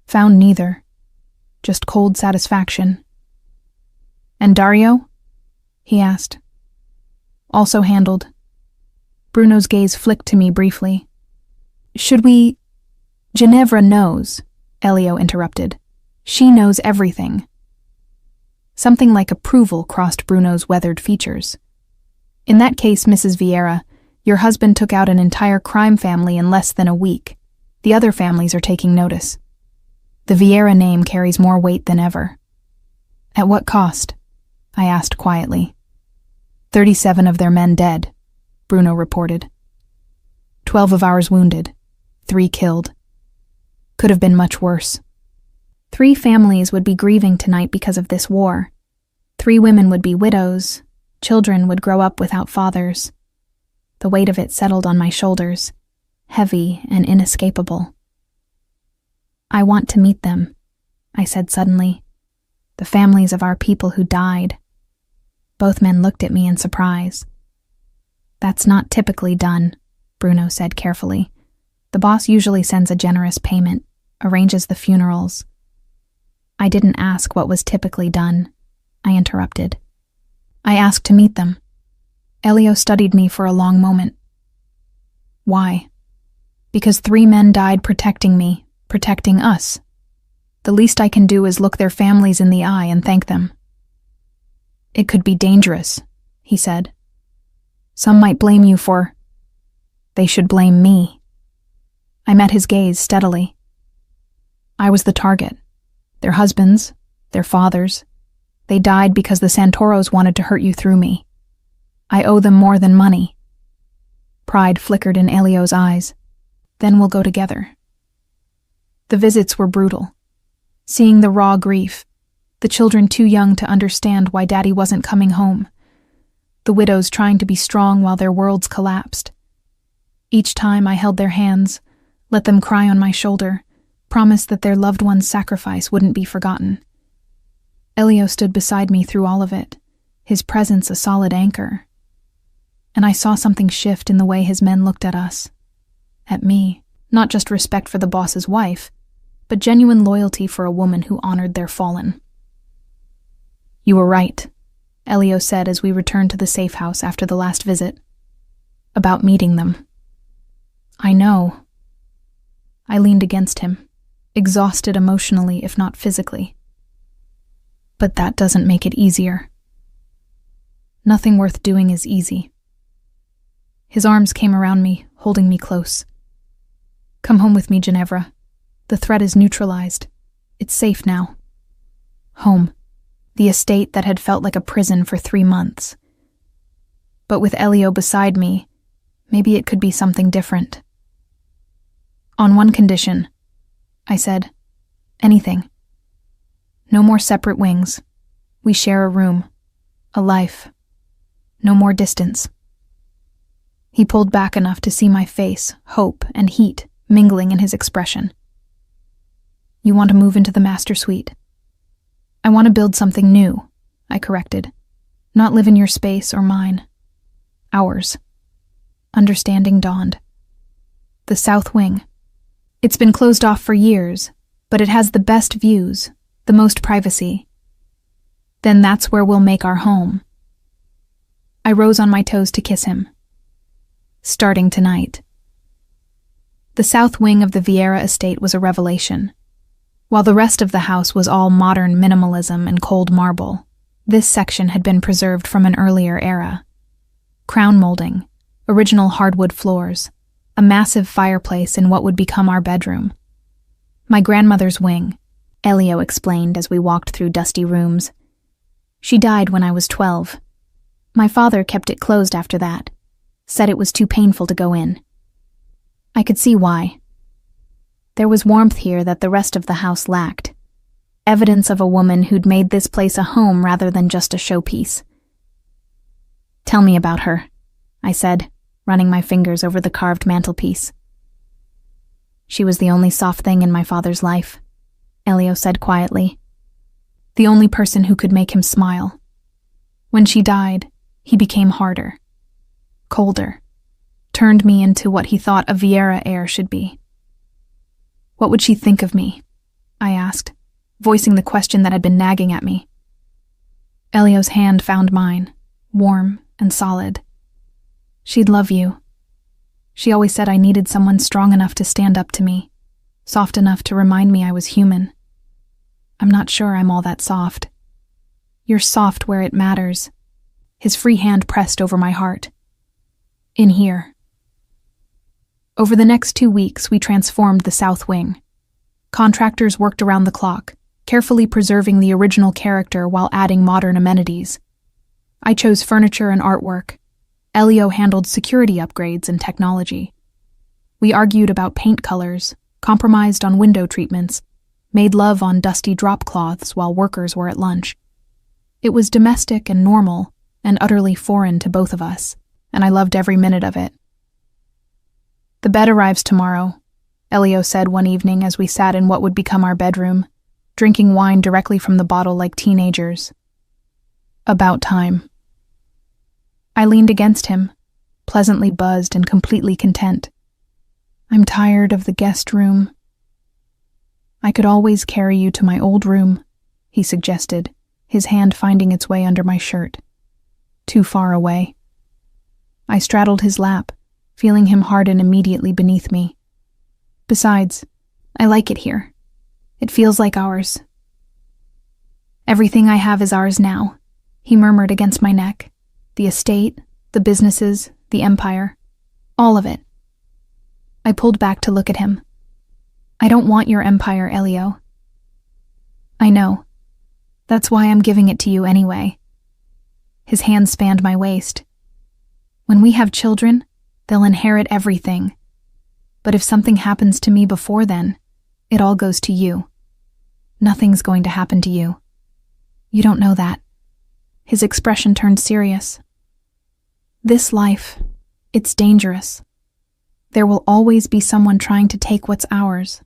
Found neither. Just cold satisfaction. And Dario? He asked. Also handled. Bruno's gaze flicked to me briefly. Should we... Ginevra knows, Elio interrupted. She knows everything. Something like approval crossed Bruno's weathered features. In that case, Mrs. Vieira, your husband took out an entire crime family in less than a week. The other families are taking notice. The Vieira name carries more weight than ever. At what cost? I asked quietly. 37 of their men dead, Bruno reported. 12 of ours wounded, 3 killed. Could have been much worse. 3 families would be grieving tonight because of this war. 3 women would be widows. Children would grow up without fathers. The weight of it settled on my shoulders, heavy and inescapable. I want to meet them, I said suddenly. The families of our people who died. Both men looked at me in surprise. That's not typically done, Bruno said carefully. The boss usually sends a generous payment, arranges the funerals. I didn't ask what was typically done, I interrupted. I asked to meet them. Elio studied me for a long moment. Why? Because 3 men died protecting me, protecting us. The least I can do is look their families in the eye and thank them. It could be dangerous, he said. Some might blame you for... They should blame me. I met his gaze steadily. I was the target. Their husbands, their fathers. They died because the Santoros wanted to hurt you through me. I owe them more than money. Pride flickered in Elio's eyes. Then we'll go together. The visits were brutal. Seeing the raw grief, the children too young to understand why Daddy wasn't coming home, the widows trying to be strong while their worlds collapsed. Each time I held their hands, let them cry on my shoulder, promised that their loved one's sacrifice wouldn't be forgotten. Elio stood beside me through all of it, his presence a solid anchor. And I saw something shift in the way his men looked at us. At me, not just respect for the boss's wife, but genuine loyalty for a woman who honored their fallen. You were right, Elio said as we returned to the safe house after the last visit. About meeting them. I know. I leaned against him, exhausted emotionally if not physically. But that doesn't make it easier. Nothing worth doing is easy. His arms came around me, holding me close. Come home with me, Ginevra. The threat is neutralized. It's safe now. Home. The estate that had felt like a prison for 3 months. But with Elio beside me, maybe it could be something different. On one condition, I said. Anything. No more separate wings. We share a room. A life. No more distance. He pulled back enough to see my face, hope, and heat mingling in his expression. You want to move into the master suite? I want to build something new, I corrected. Not live in your space or mine. Ours. Understanding dawned. The south wing. It's been closed off for years, but it has the best views, the most privacy. Then that's where we'll make our home. I rose on my toes to kiss him. Starting tonight. The south wing of the Vieira estate was a revelation. While the rest of the house was all modern minimalism and cold marble, this section had been preserved from an earlier era. Crown molding, original hardwood floors, a massive fireplace in what would become our bedroom. My grandmother's wing, Elio explained as we walked through dusty rooms. She died when I was 12. My father kept it closed after that, said it was too painful to go in. I could see why. There was warmth here that the rest of the house lacked. Evidence of a woman who'd made this place a home rather than just a showpiece. Tell me about her, I said, running my fingers over the carved mantelpiece. She was the only soft thing in my father's life, Elio said quietly. The only person who could make him smile. When she died, he became harder, colder, turned me into what he thought a Vieira heir should be. What would she think of me? I asked, voicing the question that had been nagging at me. Elio's hand found mine, warm and solid. She'd love you. She always said I needed someone strong enough to stand up to me, soft enough to remind me I was human. I'm not sure I'm all that soft. You're soft where it matters. His free hand pressed over my heart. In here. Over the next 2 weeks, we transformed the south wing. Contractors worked around the clock, carefully preserving the original character while adding modern amenities. I chose furniture and artwork. Elio handled security upgrades and technology. We argued about paint colors, compromised on window treatments, made love on dusty drop cloths while workers were at lunch. It was domestic and normal, and utterly foreign to both of us, and I loved every minute of it. The bed arrives tomorrow, Elio said one evening as we sat in what would become our bedroom, drinking wine directly from the bottle like teenagers. About time. I leaned against him, pleasantly buzzed and completely content. I'm tired of the guest room. I could always carry you to my old room, he suggested, his hand finding its way under my shirt. Too far away. I straddled his lap, feeling him harden immediately beneath me. Besides, I like it here. It feels like ours. Everything I have is ours now, he murmured against my neck. The estate, the businesses, the empire, all of it. I pulled back to look at him. I don't want your empire, Elio. I know. That's why I'm giving it to you anyway. His hand spanned my waist. When we have children, they'll inherit everything. But if something happens to me before then, it all goes to you. Nothing's going to happen to you. You don't know that. His expression turned serious. This life, it's dangerous. There will always be someone trying to take what's ours.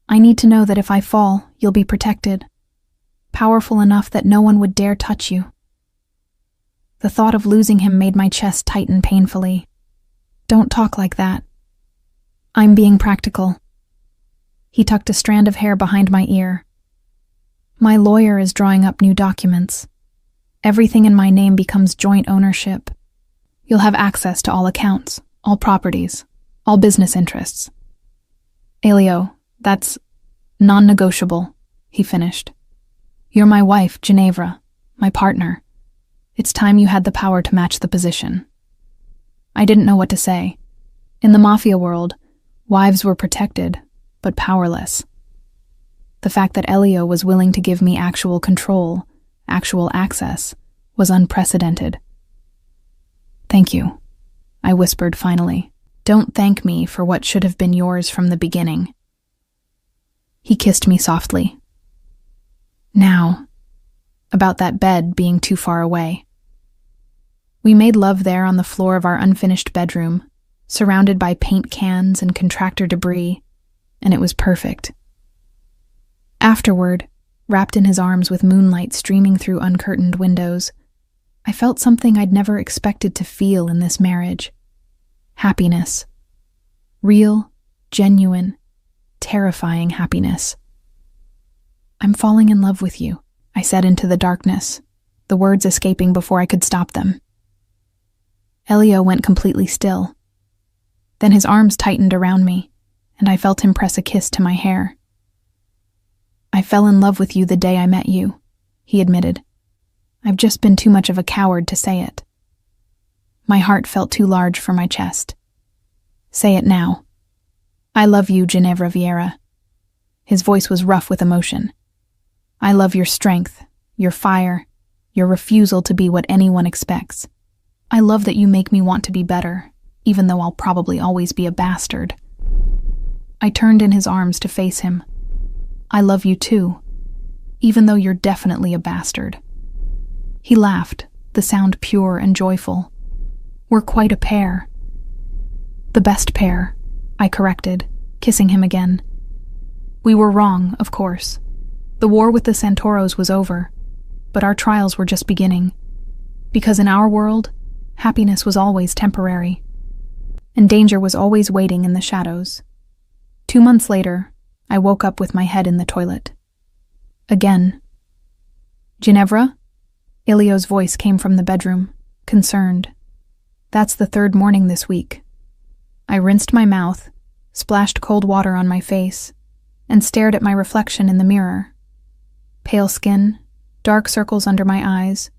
I need to know that if I fall, you'll be protected. Powerful enough that no one would dare touch you. The thought of losing him made my chest tighten painfully. Don't talk like that. I'm being practical. He tucked a strand of hair behind my ear. My lawyer is drawing up new documents. Everything in my name becomes joint ownership. You'll have access to all accounts, all properties, all business interests. Elio, that's non-negotiable, he finished. You're my wife, Ginevra, my partner. It's time you had the power to match the position. I didn't know what to say. In the Mafia world, wives were protected, but powerless. The fact that Elio was willing to give me actual control, actual access, was unprecedented. Thank you, I whispered finally. Don't thank me for what should have been yours from the beginning. He kissed me softly. Now, about that bed being too far away. We made love there on the floor of our unfinished bedroom, surrounded by paint cans and contractor debris, and it was perfect. Afterward, wrapped in his arms with moonlight streaming through uncurtained windows, I felt something I'd never expected to feel in this marriage. Happiness. Real, genuine, terrifying happiness. I'm falling in love with you, I said into the darkness, the words escaping before I could stop them. Elio went completely still. Then his arms tightened around me, and I felt him press a kiss to my hair. I fell in love with you the day I met you, he admitted. I've just been too much of a coward to say it. My heart felt too large for my chest. Say it now. I love you, Ginevra Vieira. His voice was rough with emotion. I love your strength, your fire, your refusal to be what anyone expects. I love that you make me want to be better, even though I'll probably always be a bastard. I turned in his arms to face him. I love you too, even though you're definitely a bastard. He laughed, the sound pure and joyful. We're quite a pair. The best pair, I corrected, kissing him again. We were wrong, of course. The war with the Santoros was over, but our trials were just beginning. Because in our world, happiness was always temporary, and danger was always waiting in the shadows. 2 months later, I woke up with my head in the toilet. Again. Ginevra? Elio's voice came from the bedroom, concerned. That's the 3rd morning this week. I rinsed my mouth, splashed cold water on my face, and stared at my reflection in the mirror. Pale skin, dark circles under my eyes,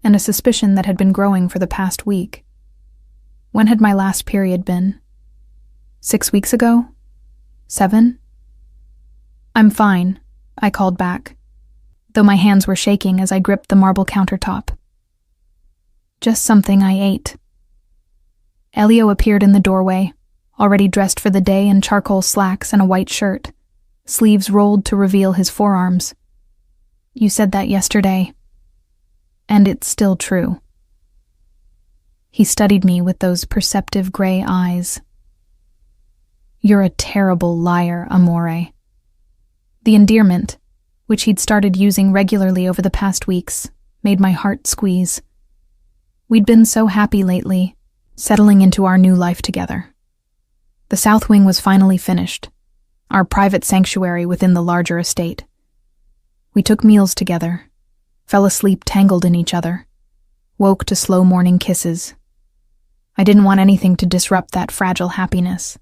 and a suspicion that had been growing for the past week. When had my last period been? 6 weeks ago? 7? I'm fine, I called back, though my hands were shaking as I gripped the marble countertop. Just something I ate. Elio appeared in the doorway, already dressed for the day in charcoal slacks and a white shirt, sleeves rolled to reveal his forearms. You said that yesterday, and it's still true. He studied me with those perceptive gray eyes. You're a terrible liar, amore. The endearment, which he'd started using regularly over the past weeks, made my heart squeeze. We'd been so happy lately, settling into our new life together. The south wing was finally finished, our private sanctuary within the larger estate. We took meals together, fell asleep tangled in each other, woke to slow morning kisses. I didn't want anything to disrupt that fragile happiness,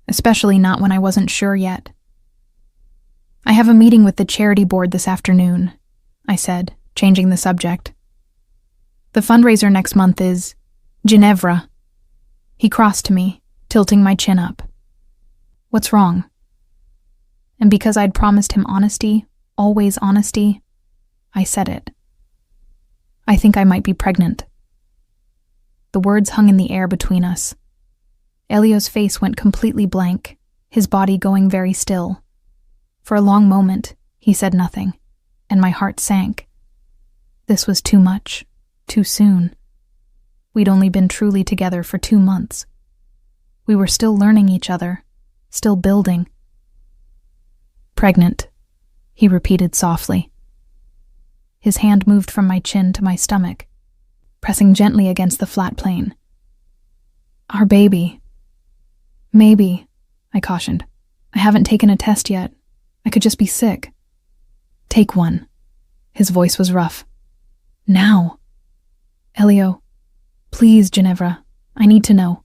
especially not when I wasn't sure yet. I have a meeting with the charity board this afternoon, I said, changing the subject. The fundraiser next month is Ginevra. He crossed to me, tilting my chin up. What's wrong? And because I'd promised him honesty, always honesty, I said it. I think I might be pregnant. The words hung in the air between us. Elio's face went completely blank, his body going very still. For a long moment, he said nothing, and my heart sank. This was too much, too soon. We'd only been truly together for 2 months. We were still learning each other, still building. Pregnant, he repeated softly. His hand moved from my chin to my stomach, pressing gently against the flat plane. Our baby. Maybe, I cautioned. I haven't taken a test yet. I could just be sick. Take one. His voice was rough. Now. Elio, please, Ginevra, I need to know.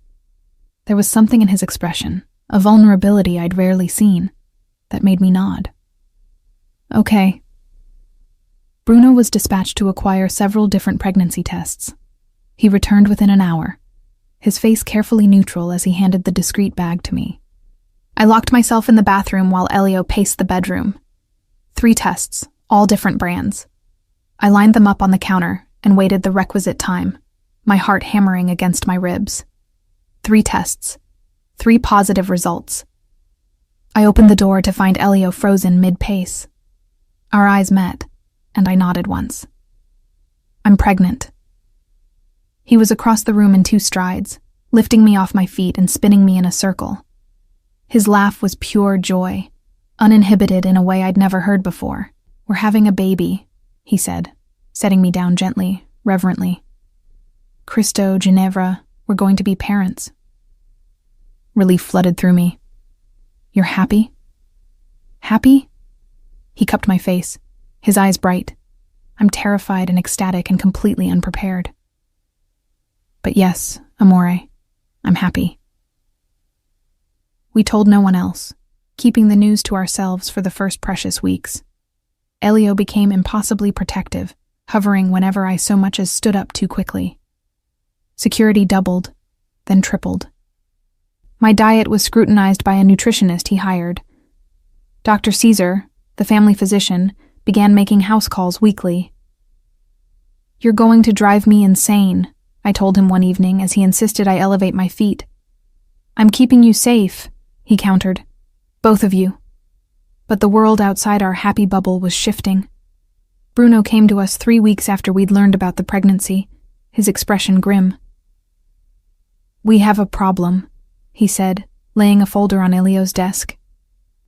There was something in his expression, a vulnerability I'd rarely seen, that made me nod. Okay. Bruno was dispatched to acquire several different pregnancy tests. He returned within an hour, his face carefully neutral as he handed the discreet bag to me. I locked myself in the bathroom while Elio paced the bedroom. 3 tests, all different brands. I lined them up on the counter and waited the requisite time, my heart hammering against my ribs. 3 tests, 3 positive results. I opened the door to find Elio frozen mid-pace. Our eyes met, and I nodded once. I'm pregnant. He was across the room in 2 strides, lifting me off my feet and spinning me in a circle. His laugh was pure joy, uninhibited in a way I'd never heard before. We're having a baby, he said, setting me down gently, reverently. Cristo, Ginevra, we're going to be parents. Relief flooded through me. You're happy? Happy? He cupped my face, his eyes bright. I'm terrified and ecstatic and completely unprepared. But yes, amore, I'm happy. We told no one else, keeping the news to ourselves for the first precious weeks. Elio became impossibly protective, hovering whenever I so much as stood up too quickly. Security doubled, then tripled. My diet was scrutinized by a nutritionist he hired. Dr. Caesar, the family physician, began making house calls weekly. You're going to drive me insane, I told him one evening as he insisted I elevate my feet. I'm keeping you safe, he countered. Both of you. But the world outside our happy bubble was shifting. Bruno came to us 3 weeks after we'd learned about the pregnancy, his expression grim. We have a problem, he said, laying a folder on Elio's desk.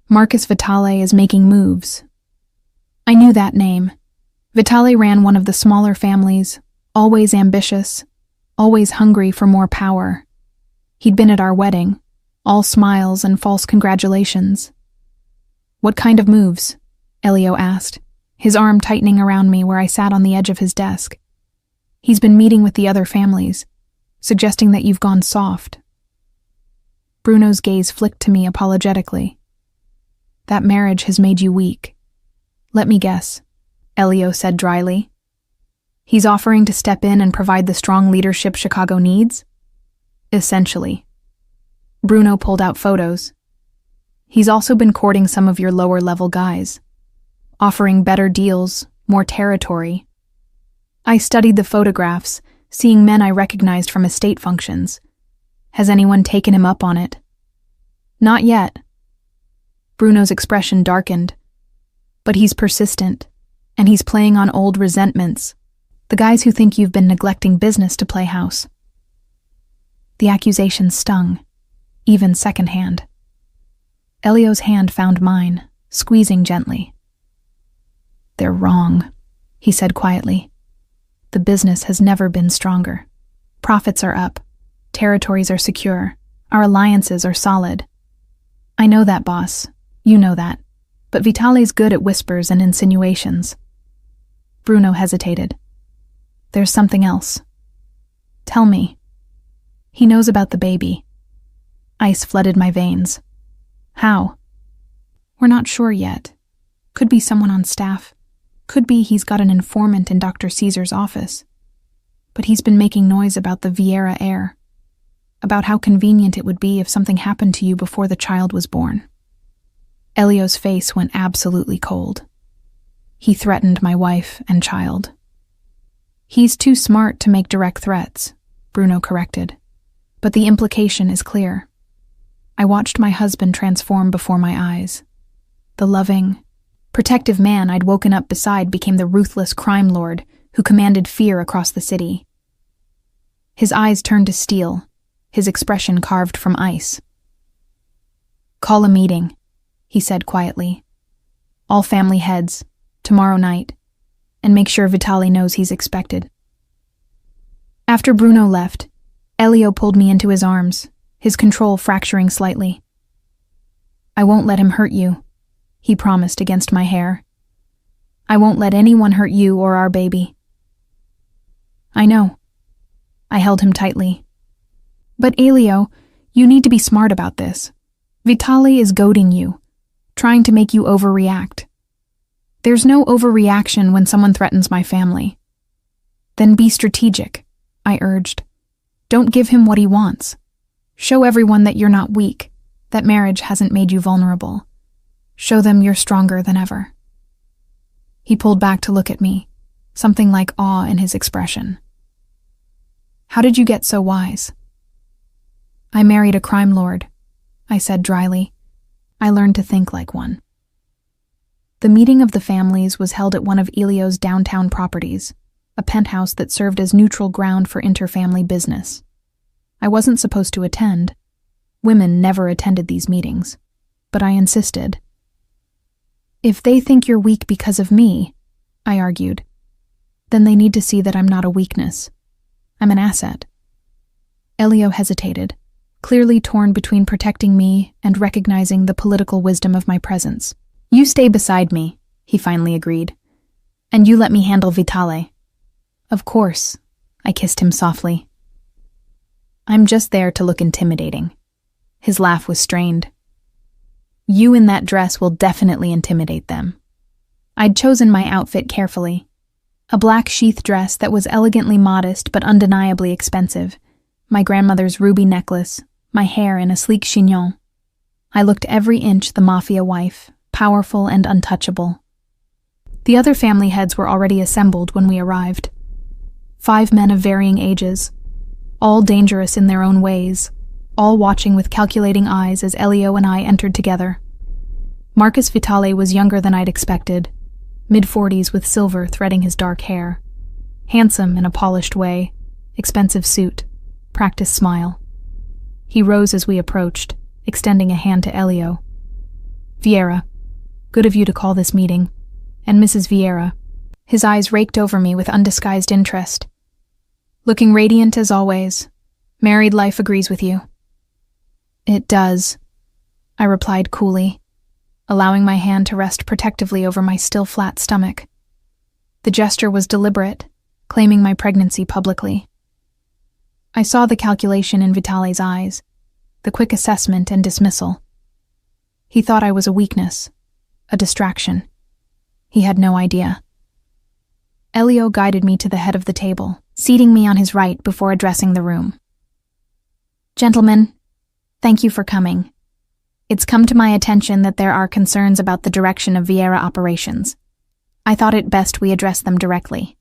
Marcus Vitale is making moves. I knew that name. Vitale ran one of the smaller families, always ambitious, always hungry for more power. He'd been at our wedding, all smiles and false congratulations. What kind of moves? Elio asked, his arm tightening around me where I sat on the edge of his desk. He's been meeting with the other families, suggesting that you've gone soft. Bruno's gaze flicked to me apologetically. That marriage has made you weak. Let me guess, Elio said dryly. He's offering to step in and provide the strong leadership Chicago needs? Essentially. Bruno pulled out photos. He's also been courting some of your lower-level guys, offering better deals, more territory. I studied the photographs, seeing men I recognized from estate functions. Has anyone taken him up on it? Not yet. Bruno's expression darkened. But he's persistent, and he's playing on old resentments, the guys who think you've been neglecting business to play house. The accusation stung, even secondhand. Elio's hand found mine, squeezing gently. They're wrong, he said quietly. The business has never been stronger. Profits are up. Territories are secure. Our alliances are solid. I know that, boss. You know that. But Vitale's good at whispers and insinuations. Bruno hesitated. There's something else. Tell me. He knows about the baby. Ice flooded my veins. How? We're not sure yet. Could be someone on staff. Could be he's got an informant in Dr. Caesar's office. But he's been making noise about the Vieira heir. About how convenient it would be if something happened to you before the child was born. Elio's face went absolutely cold. He threatened my wife and child. He's too smart to make direct threats, Bruno corrected. But the implication is clear. I watched my husband transform before my eyes. The loving, protective man I'd woken up beside became the ruthless crime lord who commanded fear across the city. His eyes turned to steel, his expression carved from ice. "Call a meeting," he said quietly. "All family heads, tomorrow night, and make sure Vitali knows he's expected." After Bruno left, Elio pulled me into his arms, his control fracturing slightly. "I won't let him hurt you," he promised against my hair. "I won't let anyone hurt you or our baby." "I know." I held him tightly. "But Elio, you need to be smart about this. Vitali is goading you, trying to make you overreact. There's no overreaction when someone threatens my family." "Then be strategic," I urged. "Don't give him what he wants. Show everyone that you're not weak, that marriage hasn't made you vulnerable. Show them you're stronger than ever." He pulled back to look at me, something like awe in his expression. "How did you get so wise?" "I married a crime lord," I said dryly. "I learned to think like one." The meeting of the families was held at one of Elio's downtown properties, a penthouse that served as neutral ground for interfamily business. I wasn't supposed to attend. Women never attended these meetings, but I insisted. "If they think you're weak because of me," I argued, "then they need to see that I'm not a weakness. I'm an asset." Elio hesitated, clearly torn between protecting me and recognizing the political wisdom of my presence. "You stay beside me," he finally agreed, "and you let me handle Vitale." "Of course," I kissed him softly. "I'm just there to look intimidating." His laugh was strained. "You in that dress will definitely intimidate them." I'd chosen my outfit carefully. A black sheath dress that was elegantly modest but undeniably expensive, my grandmother's ruby necklace, my hair in a sleek chignon. I looked every inch the Mafia wife, powerful and untouchable. The other family heads were already assembled when we arrived. 5 men of varying ages, all dangerous in their own ways, all watching with calculating eyes as Elio and I entered together. Marcus Vitale was younger than I'd expected, mid-40s with silver threading his dark hair. Handsome in a polished way, expensive suit, practiced smile. He rose as we approached, extending a hand to Elio. "Vieira, good of you to call this meeting. And Mrs. Vieira." His eyes raked over me with undisguised interest. "Looking radiant as always. Married life agrees with you." "It does," I replied coolly, allowing my hand to rest protectively over my still flat stomach. The gesture was deliberate, claiming my pregnancy publicly. I saw the calculation in Vitale's eyes, the quick assessment and dismissal. He thought I was a weakness, a distraction. He had no idea. Elio guided me to the head of the table, seating me on his right before addressing the room. "Gentlemen, thank you for coming. It's come to my attention that there are concerns about the direction of Vieira operations. I thought it best we address them directly."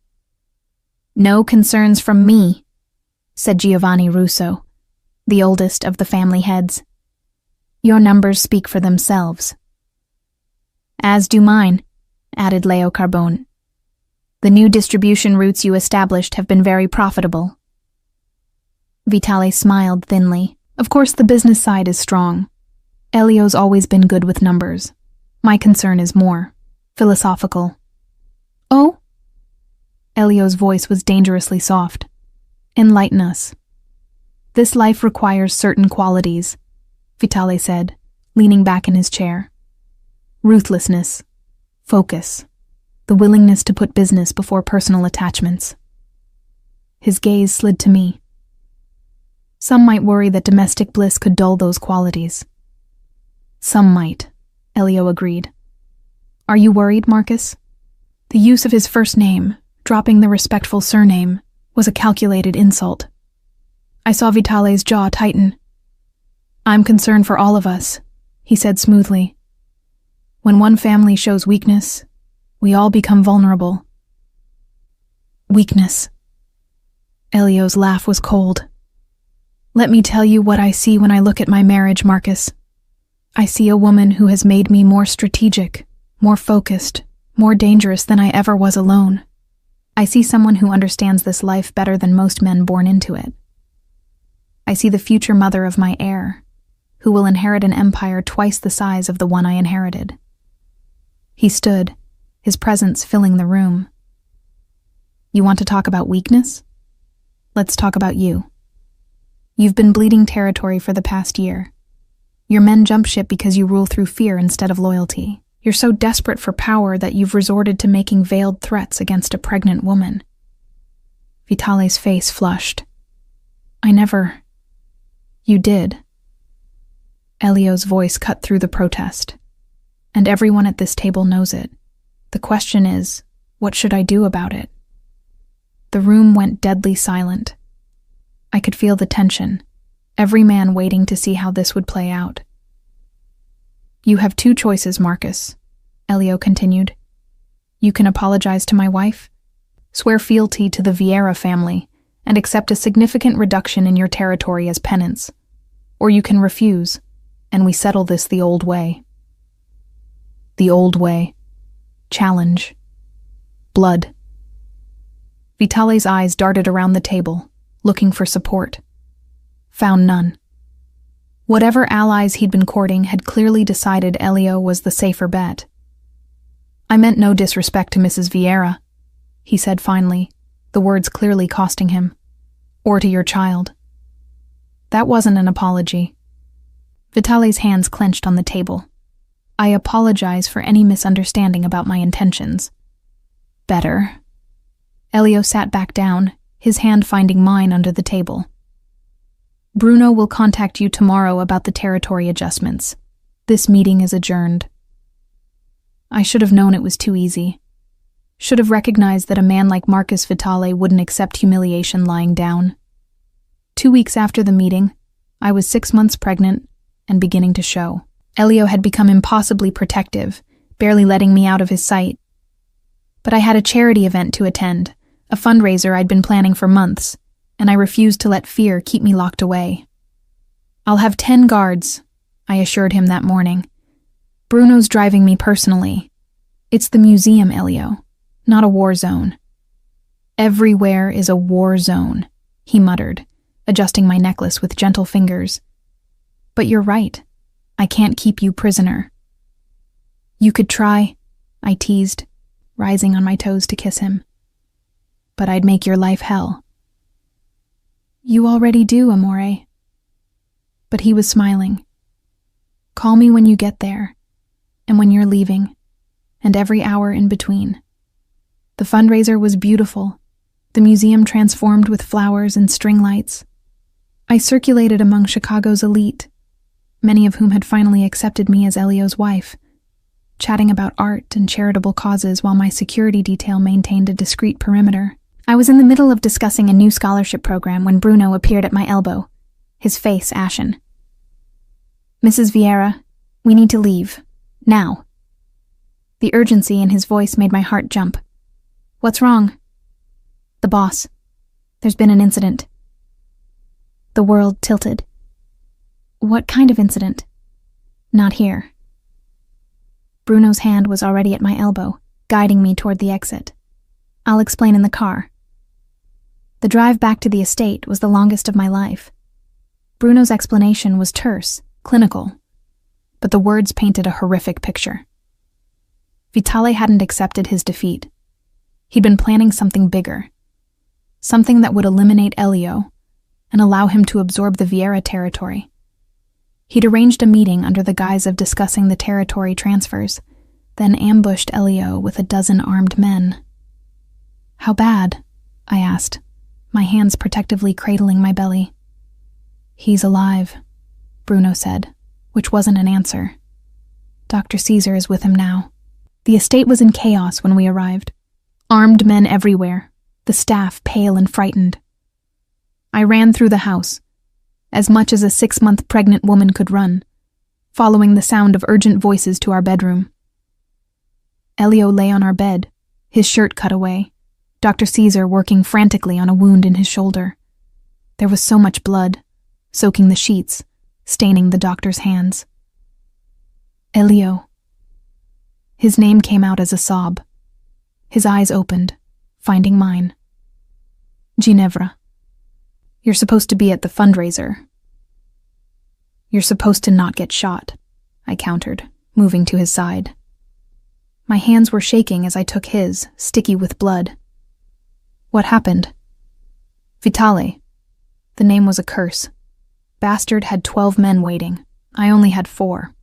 "No concerns from me," said Giovanni Russo, the oldest of the family heads. "Your numbers speak for themselves." "As do mine," added Leo Carbone. "The new distribution routes you established have been very profitable." Vitale smiled thinly. "Of course the business side is strong. Elio's always been good with numbers. My concern is more philosophical." "Oh?" Elio's voice was dangerously soft. "Enlighten us." "This life requires certain qualities," Vitale said, leaning back in his chair. "Ruthlessness, focus, the willingness to put business before personal attachments." His gaze slid to me. Some might worry that domestic bliss could dull those qualities. Some might, Elio agreed. Are you worried, Marcus? The use of his first name, dropping the respectful surname, was a calculated insult. I saw Vitale's jaw tighten. I'm concerned for all of us, he said smoothly. When one family shows weakness, we all become vulnerable. Weakness. Elio's laugh was cold. Let me tell you what I see when I look at my marriage, Marcus. I see a woman who has made me more strategic, more focused, more dangerous than I ever was alone. I see someone who understands this life better than most men born into it. I see the future mother of my heir, who will inherit an empire twice the size of the one I inherited. He stood, his presence filling the room. You want to talk about weakness? Let's talk about you. You've been bleeding territory for the past year. Your men jump ship because you rule through fear instead of loyalty. You're so desperate for power that you've resorted to making veiled threats against a pregnant woman. Vitale's face flushed. I never... You did. Elio's voice cut through the protest. And everyone at this table knows it. The question is, what should I do about it? The room went deadly silent. I could feel the tension, every man waiting to see how this would play out. You have two choices, Marcus, Elio continued. You can apologize to my wife, swear fealty to the Vieira family, and accept a significant reduction in your territory as penance. Or you can refuse, and we settle this the old way. The old way. Challenge. Blood. Vitale's eyes darted around the table, looking for support. Found none. Whatever allies he'd been courting had clearly decided Elio was the safer bet. I meant no disrespect to Mrs. Vieira, he said finally, the words clearly costing him. Or to your child. That wasn't an apology. Vitale's hands clenched on the table. I apologize for any misunderstanding about my intentions. Better. Elio sat back down, his hand finding mine under the table. Bruno will contact you tomorrow about the territory adjustments. This meeting is adjourned. I should have known it was too easy. Should have recognized that a man like Marcus Vitale wouldn't accept humiliation lying down. 2 weeks after the meeting, I was 6 months pregnant and beginning to show. Elio had become impossibly protective, barely letting me out of his sight. But I had a charity event to attend, a fundraiser I'd been planning for months, and I refused to let fear keep me locked away. I'll have 10 guards, I assured him that morning. Bruno's driving me personally. It's the museum, Elio, not a war zone. Everywhere is a war zone, he muttered, adjusting my necklace with gentle fingers. But you're right. I can't keep you prisoner. You could try, I teased, rising on my toes to kiss him. But I'd make your life hell. You already do, amore. But he was smiling. Call me when you get there, and when you're leaving, and every hour in between. The fundraiser was beautiful, the museum transformed with flowers and string lights. I circulated among Chicago's elite, many of whom had finally accepted me as Elio's wife, chatting about art and charitable causes while my security detail maintained a discreet perimeter. I was in the middle of discussing a new scholarship program when Bruno appeared at my elbow, his face ashen. Mrs. Vieira, we need to leave. Now. The urgency in his voice made my heart jump. What's wrong? The boss. There's been an incident. The world tilted. What kind of incident? Not here. Bruno's hand was already at my elbow, guiding me toward the exit. I'll explain in the car. The drive back to the estate was the longest of my life. Bruno's explanation was terse, clinical, but the words painted a horrific picture. Vitale hadn't accepted his defeat. He'd been planning something bigger, something that would eliminate Elio and allow him to absorb the Vieira territory. He'd arranged a meeting under the guise of discussing the territory transfers, then ambushed Elio with a dozen armed men. How bad? I asked, my hands protectively cradling my belly. He's alive, Bruno said, which wasn't an answer. Dr. Caesar is with him now. The estate was in chaos when we arrived. Armed men everywhere, the staff pale and frightened. I ran through the house, as much as a 6-month pregnant woman could run, following the sound of urgent voices to our bedroom. Elio lay on our bed, his shirt cut away, Dr. Caesar working frantically on a wound in his shoulder. There was so much blood, soaking the sheets, staining the doctor's hands. Elio. His name came out as a sob. His eyes opened, finding mine. Ginevra. You're supposed to be at the fundraiser. You're supposed to not get shot, I countered, moving to his side. My hands were shaking as I took his, sticky with blood. What happened? Vitale. The name was a curse. Bastard had 12 men waiting. I only had 4.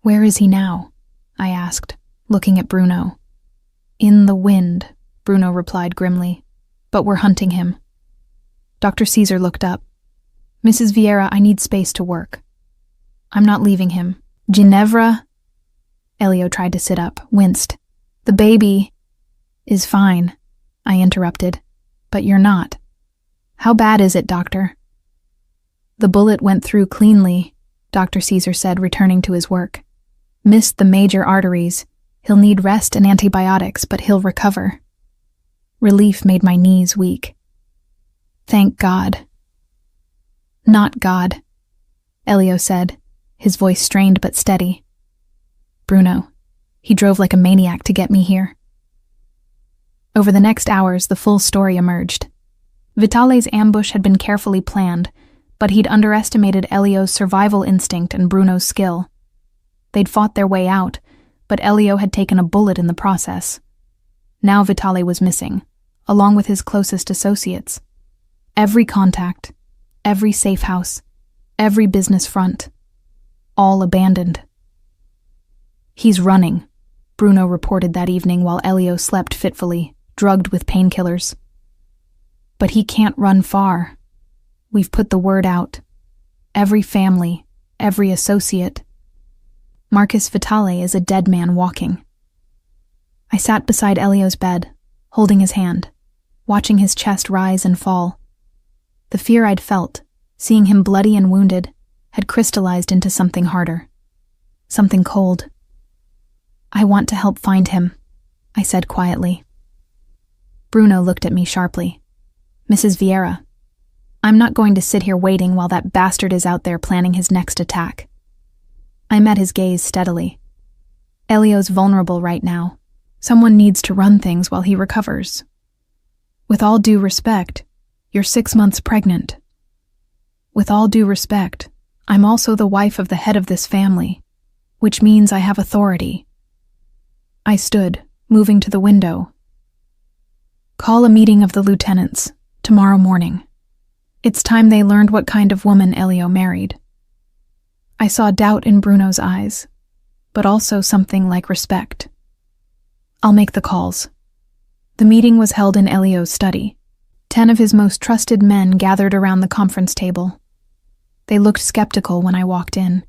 Where is he now? I asked, looking at Bruno. In the wind, Bruno replied grimly. But we're hunting him. Dr. Caesar looked up. Mrs. Vieira, I need space to work. I'm not leaving him. Ginevra? Elio tried to sit up, winced. The baby is fine, I interrupted. But you're not. How bad is it, doctor? The bullet went through cleanly, Dr. Caesar said, returning to his work. Missed the major arteries. He'll need rest and antibiotics, but he'll recover. Relief made my knees weak. Thank God. Not God, Elio said, his voice strained but steady. Bruno. He drove like a maniac to get me here. Over the next hours, the full story emerged. Vitale's ambush had been carefully planned, but he'd underestimated Elio's survival instinct and Bruno's skill. They'd fought their way out, but Elio had taken a bullet in the process. Now Vitale was missing, along with his closest associates. Every contact, every safe house, every business front, all abandoned. He's running, Bruno reported that evening while Elio slept fitfully, drugged with painkillers. But he can't run far. We've put the word out. Every family, every associate. Marcus Vitale is a dead man walking. I sat beside Elio's bed, holding his hand, watching his chest rise and fall. The fear I'd felt, seeing him bloody and wounded, had crystallized into something harder. Something cold. I want to help find him, I said quietly. Bruno looked at me sharply. Mrs. Vieira, I'm not going to sit here waiting while that bastard is out there planning his next attack. I met his gaze steadily. Elio's vulnerable right now. Someone needs to run things while he recovers. With all due respect, you're 6 months pregnant. With all due respect, I'm also the wife of the head of this family, which means I have authority. I stood, moving to the window. Call a meeting of the lieutenants, tomorrow morning. It's time they learned what kind of woman Elio married. I saw doubt in Bruno's eyes, but also something like respect. I'll make the calls. The meeting was held in Elio's study. 10 of his most trusted men gathered around the conference table. They looked skeptical when I walked in,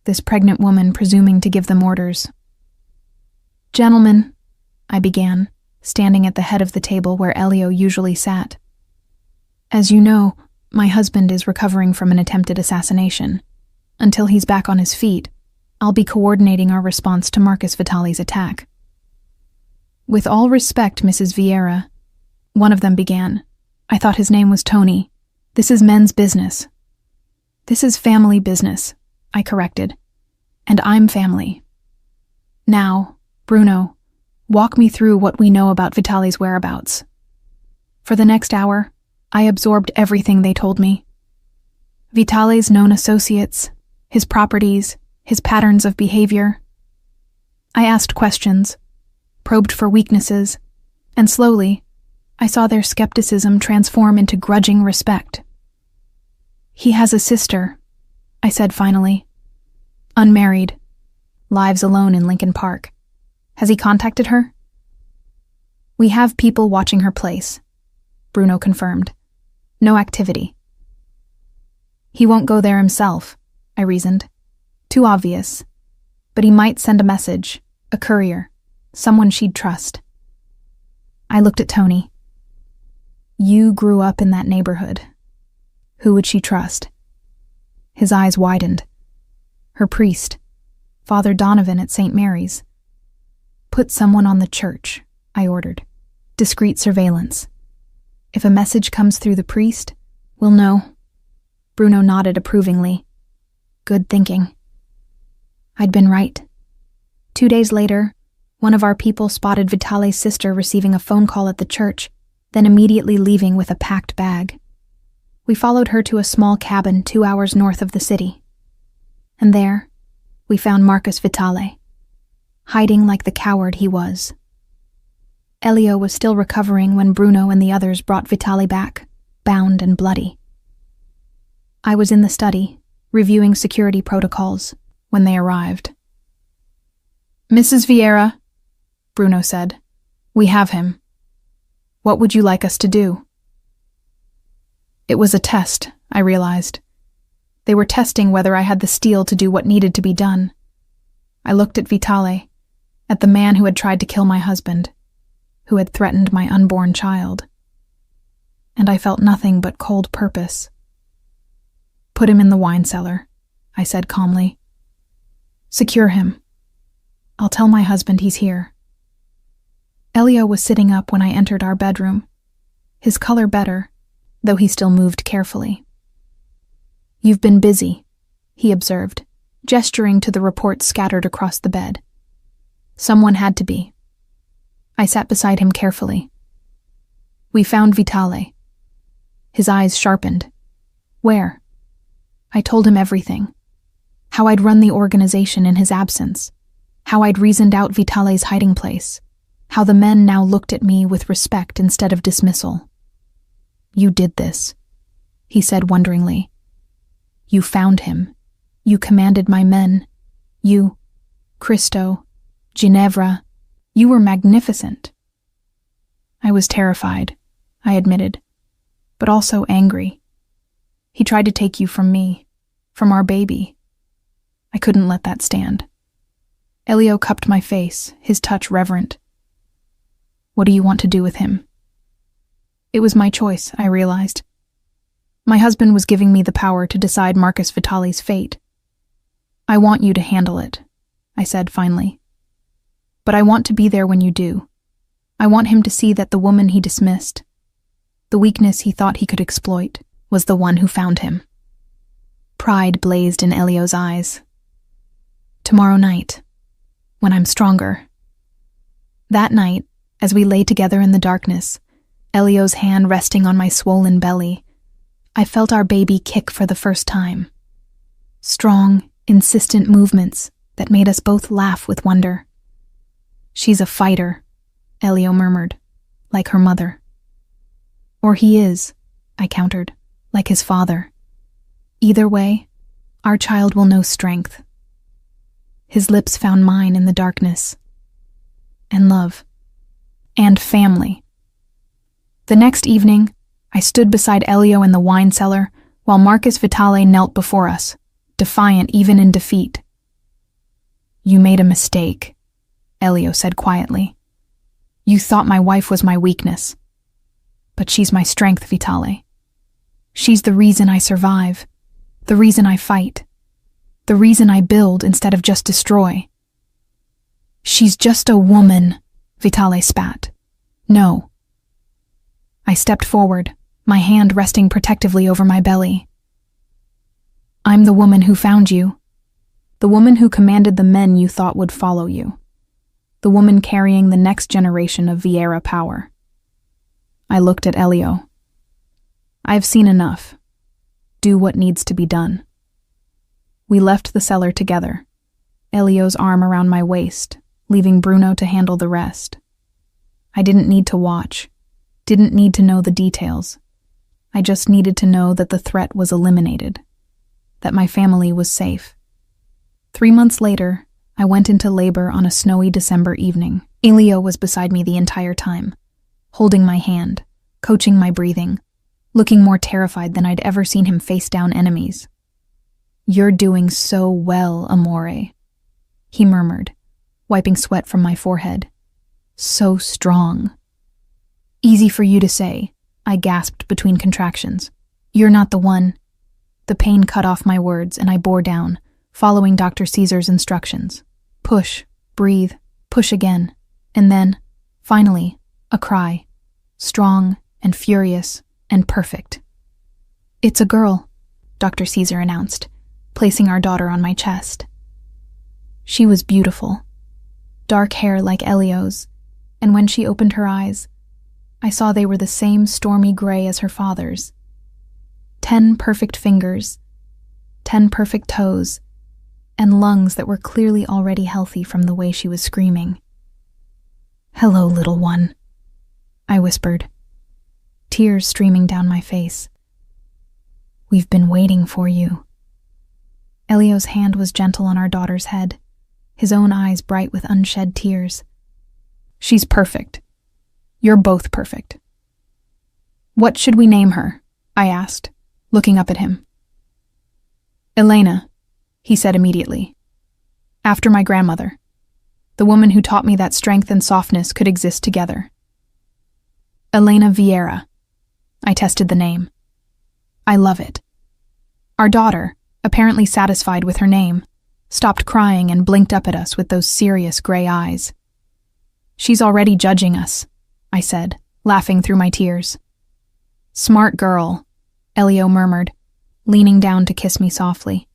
this pregnant woman presuming to give them orders. Gentlemen, I began, standing at the head of the table where Elio usually sat. As you know, my husband is recovering from an attempted assassination. Until he's back on his feet, I'll be coordinating our response to Marcus Vitale's attack. With all respect, Mrs. Vieira, one of them began. I thought his name was Tony. This is men's business. This is family business, I corrected. And I'm family. Now, Bruno, walk me through what we know about Vitale's whereabouts. For the next hour, I absorbed everything they told me. Vitale's known associates, his properties, his patterns of behavior. I asked questions, probed for weaknesses, and slowly, I saw their skepticism transform into grudging respect. He has a sister, I said finally. Unmarried, lives alone in Lincoln Park. Has he contacted her? We have people watching her place, Bruno confirmed. No activity. He won't go there himself, I reasoned. Too obvious. But he might send a message, a courier, someone she'd trust. I looked at Tony. You grew up in that neighborhood. Who would she trust? His eyes widened. Her priest, Father Donovan at St. Mary's. Put someone on the church, I ordered. Discreet surveillance. If a message comes through the priest, we'll know. Bruno nodded approvingly. Good thinking. I'd been right. 2 days later, one of our people spotted Vitale's sister receiving a phone call at the church, then immediately leaving with a packed bag. We followed her to a small cabin 2 hours north of the city. And there, we found Marcus Vitale, hiding like the coward he was. Elio was still recovering when Bruno and the others brought Vitale back, bound and bloody. I was in the study, reviewing security protocols, when they arrived. Mrs. Vieira, Bruno said, we have him. What would you like us to do? It was a test, I realized. They were testing whether I had the steel to do what needed to be done. I looked at Vitale, at the man who had tried to kill my husband, who had threatened my unborn child. And I felt nothing but cold purpose. Put him in the wine cellar, I said calmly. Secure him. I'll tell my husband he's here. Elio was sitting up when I entered our bedroom, his color better, though he still moved carefully. You've been busy, he observed, gesturing to the reports scattered across the bed. Someone had to be. I sat beside him carefully. We found Vitale. His eyes sharpened. Where? I told him everything. How I'd run the organization in his absence. How I'd reasoned out Vitale's hiding place. How the men now looked at me with respect instead of dismissal. You did this, he said wonderingly. You found him. You commanded my men. You, Cristo, Ginevra, you were magnificent. I was terrified, I admitted, but also angry. He tried to take you from me, from our baby. I couldn't let that stand. Elio cupped my face, his touch reverent. What do you want to do with him? It was my choice, I realized. My husband was giving me the power to decide Marcus Vitale's fate. I want you to handle it, I said finally. But I want to be there when you do. I want him to see that the woman he dismissed, the weakness he thought he could exploit, was the one who found him. Pride blazed in Elio's eyes. Tomorrow night, when I'm stronger. That night, as we lay together in the darkness, Elio's hand resting on my swollen belly, I felt our baby kick for the first time. Strong, insistent movements that made us both laugh with wonder. She's a fighter, Elio murmured, like her mother. Or he is, I countered, like his father. Either way, our child will know strength. His lips found mine in the darkness. And love. And family. The next evening, I stood beside Elio in the wine cellar while Marcus Vitale knelt before us, defiant even in defeat. You made a mistake, Elio said quietly. You thought my wife was my weakness. But she's my strength, Vitale. She's the reason I survive, the reason I fight, the reason I build instead of just destroy. She's just a woman, Vitale spat. No. I stepped forward, my hand resting protectively over my belly. I'm the woman who found you. The woman who commanded the men you thought would follow you. The woman carrying the next generation of Vieira power. I looked at Elio. I've seen enough. Do what needs to be done. We left the cellar together, Elio's arm around my waist, leaving Bruno to handle the rest. I didn't need to watch, didn't need to know the details. I just needed to know that the threat was eliminated, that my family was safe. 3 months later, I went into labor on a snowy December evening. Elio was beside me the entire time, holding my hand, coaching my breathing, looking more terrified than I'd ever seen him face down enemies. "You're doing so well, Amore," he murmured, wiping sweat from my forehead. "So strong." "Easy for you to say," I gasped between contractions. "You're not the one." The pain cut off my words, and I bore down, following Dr. Caesar's instructions. Push, breathe, push again, and then, finally, a cry. Strong and furious and perfect. "It's a girl," Dr. Caesar announced, placing our daughter on my chest. She was beautiful. Dark hair like Elio's, and when she opened her eyes, I saw they were the same stormy gray as her father's. 10 perfect fingers, 10 perfect toes, and lungs that were clearly already healthy from the way she was screaming. "Hello, little one," I whispered, tears streaming down my face. "We've been waiting for you." Elio's hand was gentle on our daughter's head, his own eyes bright with unshed tears. "She's perfect. You're both perfect." "What should we name her?" I asked, looking up at him. "Elena," he said immediately. "After my grandmother, the woman who taught me that strength and softness could exist together." "Elena Vieira." I tested the name. "I love it." Our daughter, apparently satisfied with her name, stopped crying and blinked up at us with those serious gray eyes. "She's already judging us," I said, laughing through my tears. "Smart girl," Elio murmured, leaning down to kiss me softly.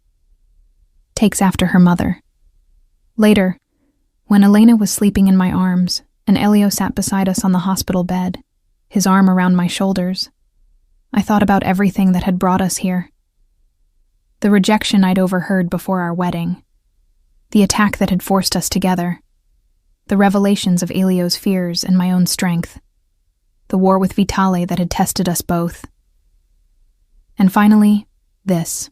"Takes after her mother." Later, when Elena was sleeping in my arms and Elio sat beside us on the hospital bed, his arm around my shoulders, I thought about everything that had brought us here. The rejection I'd overheard before our wedding, the attack that had forced us together, the revelations of Elio's fears and my own strength, the war with Vitale that had tested us both. And finally, this.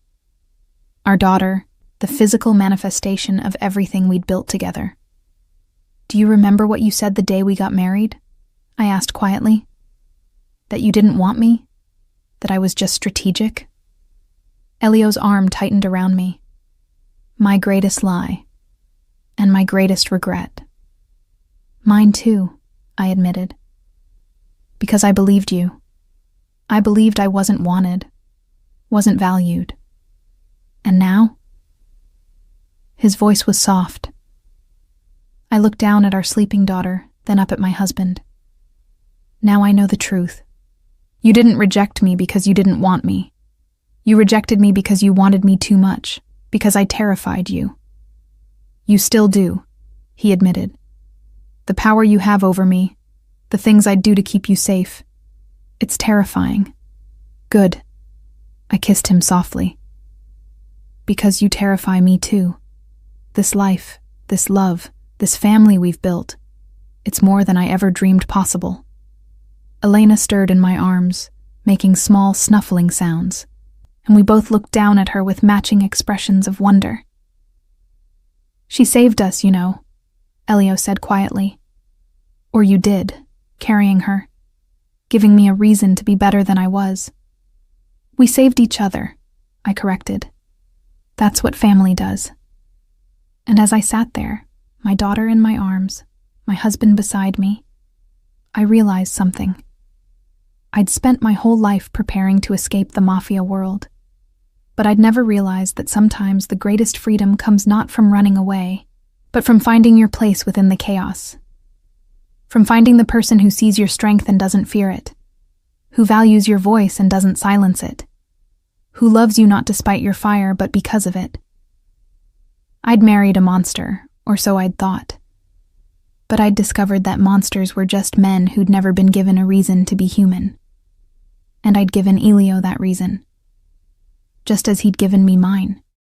Our daughter, the physical manifestation of everything we'd built together. "Do you remember what you said the day we got married?" I asked quietly. "That you didn't want me? That I was just strategic?" Elio's arm tightened around me. "My greatest lie. And my greatest regret." "Mine too," I admitted. "Because I believed you. I believed I wasn't wanted, wasn't valued. And now?" His voice was soft. I looked down at our sleeping daughter, then up at my husband. "Now I know the truth. You didn't reject me because you didn't want me. You rejected me because you wanted me too much, because I terrified you." "You still do," he admitted. "The power you have over me, the things I'd do to keep you safe. It's terrifying." "Good." I kissed him softly. "Because you terrify me too. This life, this love, this family we've built, it's more than I ever dreamed possible." Elena stirred in my arms, making small snuffling sounds, and we both looked down at her with matching expressions of wonder. "She saved us, you know," Elio said quietly. "Or you did, carrying her, giving me a reason to be better than I was." "We saved each other," I corrected. "That's what family does." And as I sat there, my daughter in my arms, my husband beside me, I realized something. I'd spent my whole life preparing to escape the Mafia world, but I'd never realized that sometimes the greatest freedom comes not from running away, but from finding your place within the chaos. From finding the person who sees your strength and doesn't fear it, who values your voice and doesn't silence it, who loves you not despite your fire but because of it. I'd married a monster, or so I'd thought. But I'd discovered that monsters were just men who'd never been given a reason to be human. And I'd given Elio that reason, just as he'd given me mine.